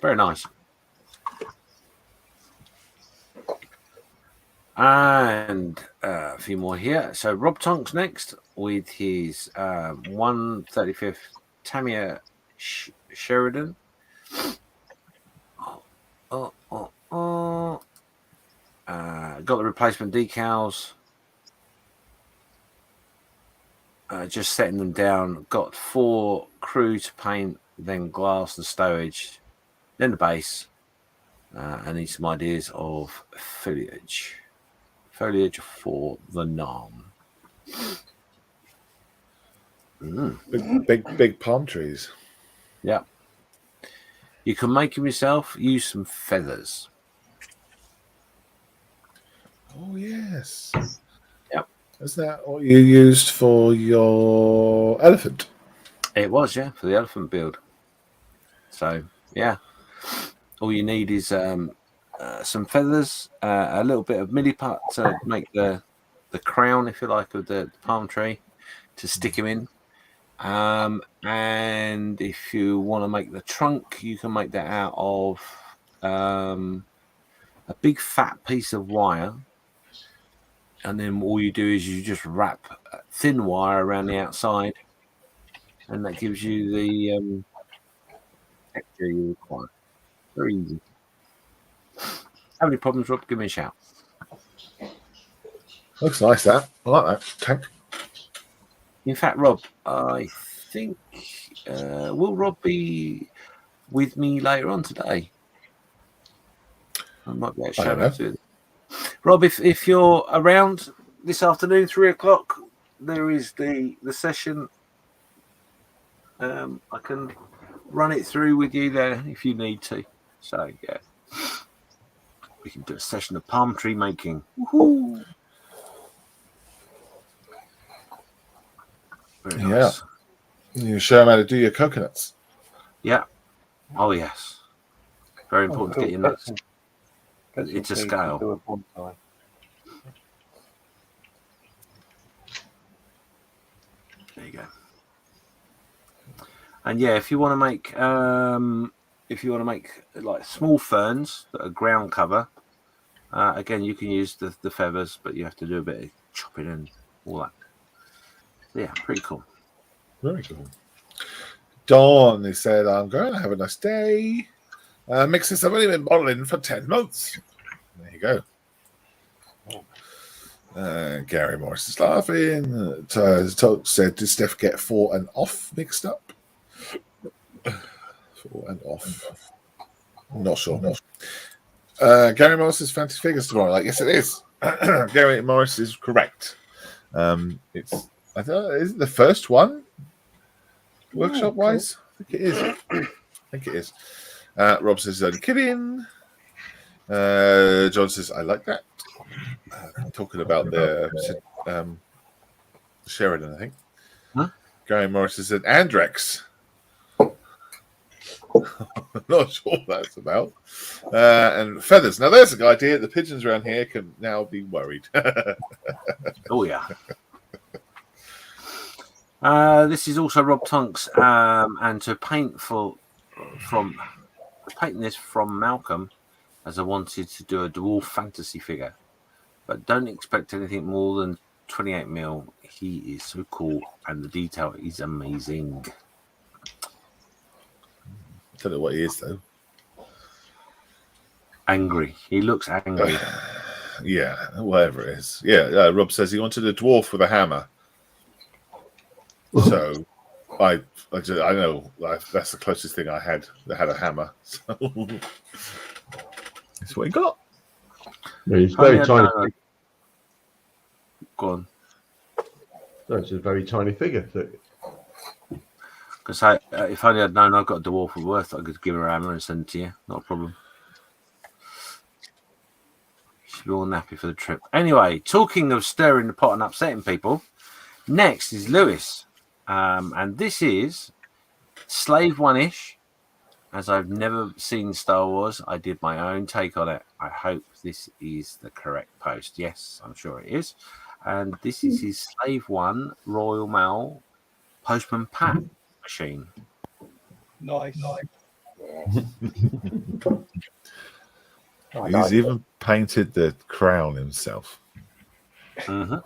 Very nice. And a few more here. So Rob Tonk's next with his 135th Tamia Sheridan. Got the replacement decals. Just setting them down. Got 4 crew to paint, then glass and stowage, then the base. I need some ideas of foliage for the Nam. Big palm trees. Yeah. You can make them yourself. Use some feathers. Oh yes. Yep. Is that what you used for your elephant? It was, yeah, for the elephant build. So yeah, all you need is some feathers, a little bit of milliput to make the crown, if you like, of the palm tree to stick him in. And if you want to make the trunk, you can make that out of a big fat piece of wire. And then all you do is you just wrap thin wire around the outside, and that gives you the texture you require. Very easy. Have any problems, Rob? Give me a shout. Looks nice, that. I like that. Tank. In fact, Rob, I think will Rob be with me later on today? I might be able to shout out to him. Rob, if you're around this afternoon, 3 o'clock, there is the session. I can run it through with you there if you need to. So yeah, we can do a session of palm tree making. Woohoo! Very nice. Yeah. You show them how to do your coconuts. Yeah. Oh yes. Very important to get your nuts. It's a scale. There you go. And yeah, if you want to make like small ferns that are ground cover, again you can use the feathers, but you have to do a bit of chopping and all that. Yeah, pretty cool. Very cool. Dawn, he said, I'm going to have a nice day. Mixes have only been modeling for 10 months. There you go. Gary Morris is laughing. Said, did Steph get 4 and off mixed up? 4 and off. I'm not sure. Gary Morris's fantasy figures tomorrow. Like, yes, it is. Gary Morris is correct. It's, I don't know, is it the first one? Workshop wise? I think it is. Rob says, I'm kidding. John says, I like that. Talking about the Sheridan, I think. Huh? Gary Morris said, Andrex. Not sure what that's about. And feathers. Now, there's a good idea. The pigeons around here can now be worried. Oh, yeah. This is also Rob Tonks, and to paint this from Malcolm, as I wanted to do a dwarf fantasy figure, but don't expect anything more than 28mm. He is so cool, and the detail is amazing. I don't know what he is, though. Angry. He looks angry. Yeah, whatever it is. Yeah, Rob says he wanted a dwarf with a hammer. So, I know that's the closest thing I had that had a hammer. So, that's what he got. It's very tiny. Go on. That's a very tiny figure. Because if only I'd known I've got a dwarf of worth, I could give her a hammer and send it to you. Not a problem. Should be all nappy for the trip. Anyway, talking of stirring the pot and upsetting people, next is Lewis. And this is Slave One-ish. As I've never seen Star Wars, I did my own take on it. I hope this is the correct post. Yes, I'm sure it is. And this is his Slave One Royal Mail Postman Pat machine. Nice. He's even painted the crown himself. Mm-hmm.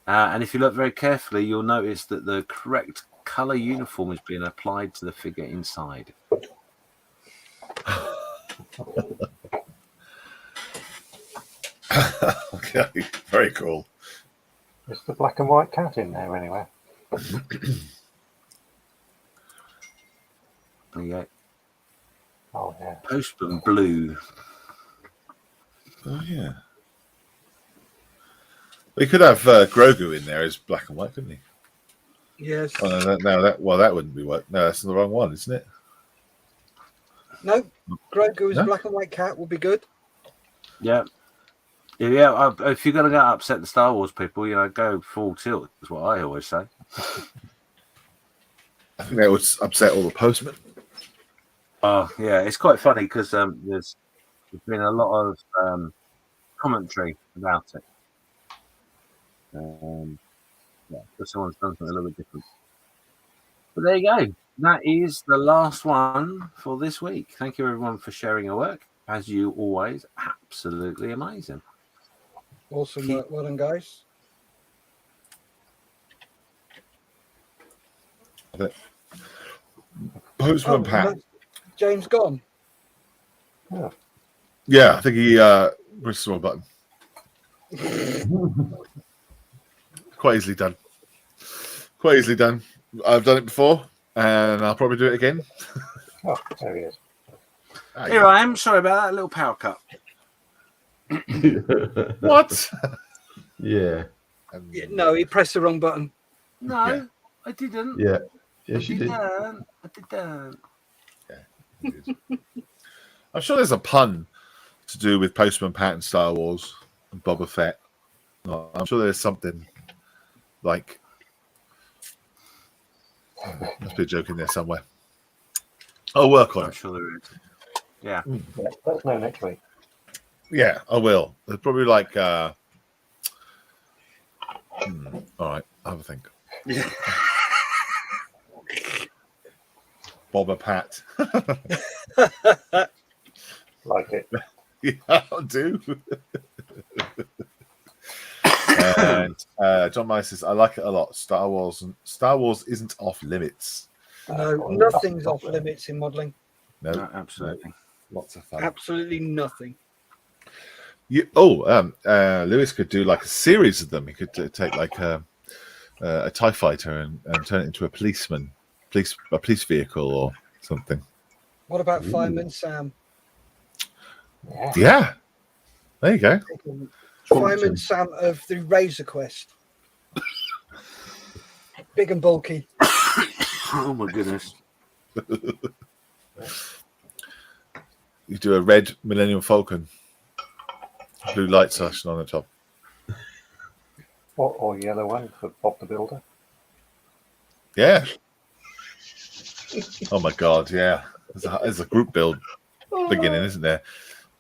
And if you look very carefully, you'll notice that the correct colour uniform is being applied to the figure inside. Okay, very cool. Is the black and white cat in there anywhere? There you go. Oh, yeah. Postman blue. Oh, yeah. We could have Grogu in there as black and white, couldn't he? Yes. Oh, that wouldn't be what. No, that's the wrong one, isn't it? No, Grogu as No? a black and white cat would be good. Yeah. Yeah, if you're going to upset the Star Wars people, go full tilt, is what I always say. I think that would upset all the postmen. Oh, yeah, it's quite funny because there's been a lot of commentary about it. Yeah, because someone's done something a little bit different. But there you go. That is the last one for this week. Thank you, everyone, for sharing your work. As you always, absolutely amazing. Awesome work. Well done, guys. Postman Pat. James gone. Yeah, I think he pushed the wrong button. Quite easily done. I've done it before, and I'll probably do it again. Oh, there he is. Here I am. Sorry about that. A little power cut. What? Yeah. No, he pressed the wrong button. No, Yeah. I didn't. Yeah. Yes, you did. I didn't. I'm sure there's a pun to do with Postman Pat and Star Wars and Boba Fett. I'm sure there's something like. Must be a joke in there somewhere. I'll work on I'm it. sure there is. Yeah. Let's know next week. Yeah, I will. There's probably like. All right, I'll have a think. Boba Pat. Like it. Yeah, I do. And John Myers says, I like it a lot. Star Wars isn't off limits. No, nothing's off limits in modelling. No, absolutely. Lots of fun. Absolutely nothing. Lewis could do like a series of them. He could take like a TIE fighter and turn it into a police vehicle or something. What about Fireman Sam? Yeah. There you go. Fireman Sam of the Razor Quest. Big and bulky. Oh my goodness. You do a red Millennium Falcon. Blue light flashing on the top. Or yellow one for Bob the Builder. Yeah. Oh my God, yeah. There's a group build beginning, isn't there?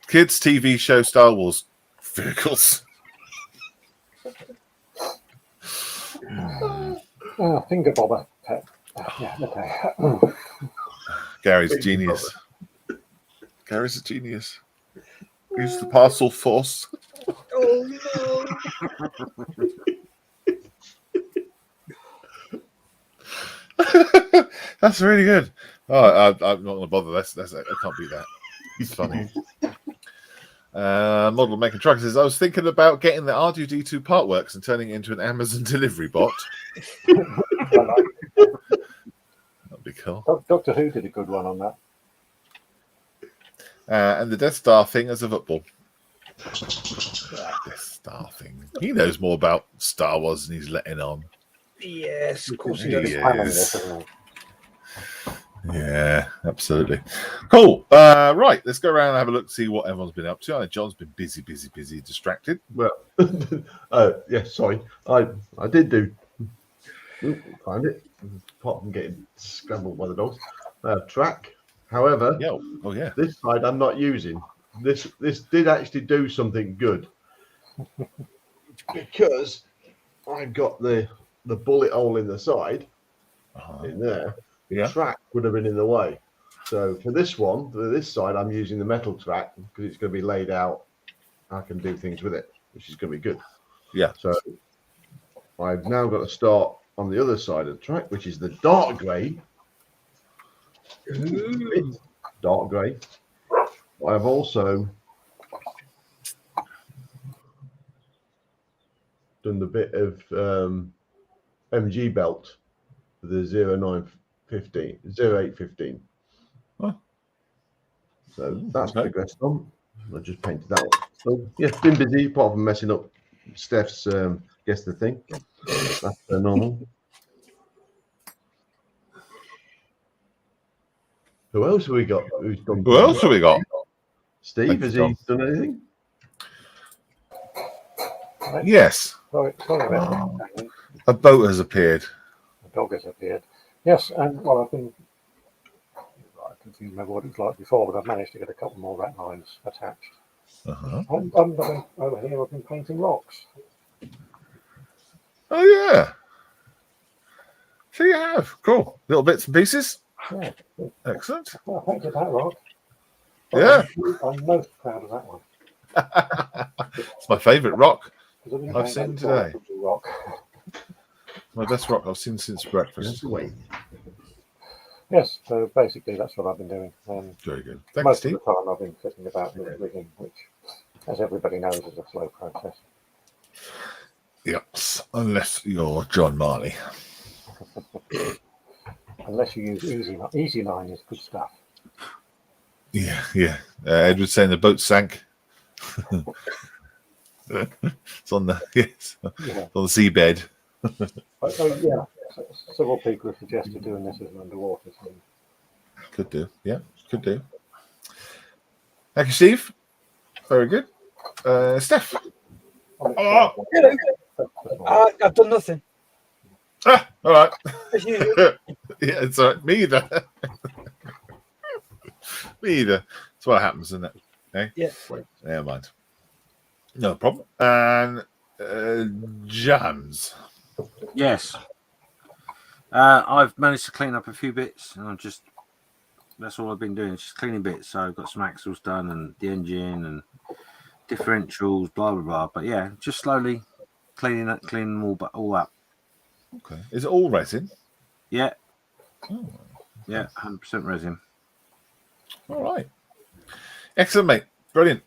Kids TV show Star Wars vehicles. Finger bobber pet. Yeah, okay. Gary's a genius. Gary's a genius. Use the parcel force. Oh no. That's really good. Oh, I'm not going to bother. That's I can't beat that. It's funny. Model Making Truck says, I was thinking about getting the R2D2 part works and turning it into an Amazon delivery bot. That'd be cool. Doctor Who did a good one on that. And the Death Star thing as a football. Death Star thing. He knows more about Star Wars than he's letting on. Yes, of course he He does. is. Yeah, absolutely. Cool. Right, let's go around and have a look, see what everyone's been up to. I know John's been busy, distracted. Well, yeah, sorry. I did do. Find it. Apart from getting scrambled by the dogs. Track. However, yeah. This side I'm not using. This did actually do something good because I've got the bullet hole in the side in there. The track would have been in the way. So for this side, I'm using the metal track because it's going to be laid out. I can do things with it, which is going to be good. Yeah. So I've now got to start on the other side of the track, which is the dark grey. Dark grey. I've also done the bit of MG belt for the 0815. Huh. So that's progressed on. I just painted that one. So yeah, been busy apart from messing up Steph's guess the thing. That's normal. Who else have we got? Who else have we got? Steve, has he done anything? Yes. Sorry about that. A boat has appeared. A dog has appeared. Yes, and well, I can remember what it was like before, but I've managed to get a couple more rat lines attached. Over here, I've been painting rocks. Oh yeah. So you have cool little bits and pieces. Yeah. Excellent. Well, I painted that rock. Yeah. I'm most proud of that one. It's my favourite rock I've I've seen today. Rock. My best rock I've seen since breakfast. Yes, so basically that's what I've been doing. Very good. Thank you, Most Steve. of the time I've been fitting about with rigging, which, as everybody knows, is a slow process. Yes, unless you're John Marley. Unless you use Easy Line is good stuff. Yeah. Edward's saying the boat sank. It's on the on the seabed. Several people have suggested doing this as an underwater thing. Could do. Yeah, could do. Thank you, Steve. Very good. Steph. Hello. I've done nothing. All right. As usual. Yeah, it's all right. Me either. Me either. That's what happens, isn't it? Okay? Yeah. Never mind. No problem. And Jams. Yes. I've managed to clean up a few bits, and that's all I've been doing, just cleaning bits. So I've got some axles done, and the engine, and differentials, blah blah blah. But yeah, just slowly cleaning them all up. Okay. Is it all resin? Yeah. Oh. Yeah, 100% resin. All right. Excellent, mate. Brilliant.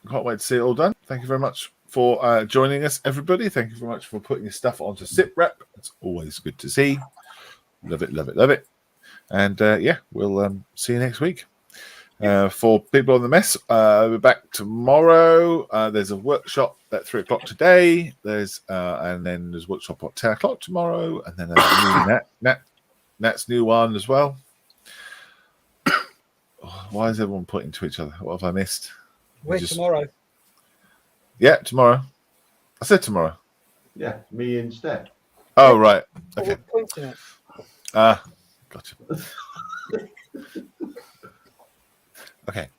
Can't wait to see it all done. Thank you very much for joining us, everybody. Thank you very much for putting your stuff onto SIPREP. It's always good to see. Love it, love it, love it. And yeah, we'll see you next week. For people on the mess, we're back tomorrow. There's a workshop at 3 o'clock today. And then there's a workshop at 10 o'clock tomorrow. And then there's a Nat's new one as well. Why is everyone pointing to each other? What have I missed? Wait, tomorrow. Yeah, tomorrow. I said tomorrow. Yeah, me and Steph. Oh, right. Okay. Gotcha. Okay.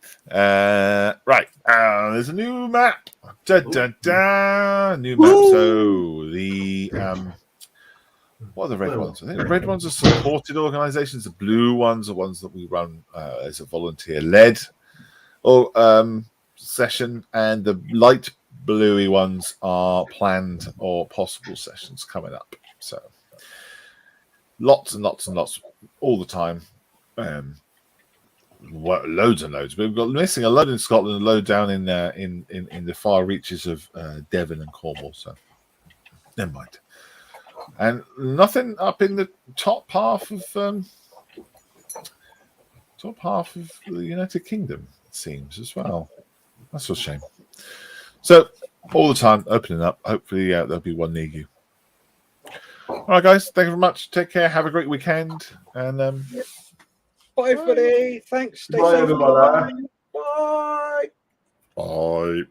Right. There's a new map. New map. Woo! So the what are the red ones? I think the red ones are supported organisations. The blue ones are ones that we run as a volunteer-led session, and the light bluey ones are planned or possible sessions coming up. So lots and lots and lots all the time. Loads and loads. We've got missing a load in Scotland, a load down in the far reaches of Devon and Cornwall. So never mind. And nothing up in the top half of the United Kingdom, it seems, as well. That's a shame. So all the time opening up. Hopefully, there'll be one near you. All right, guys. Thank you very much. Take care. Have a great weekend. And bye, everybody. Thanks. Stay Bye, safe. everybody. Bye. bye.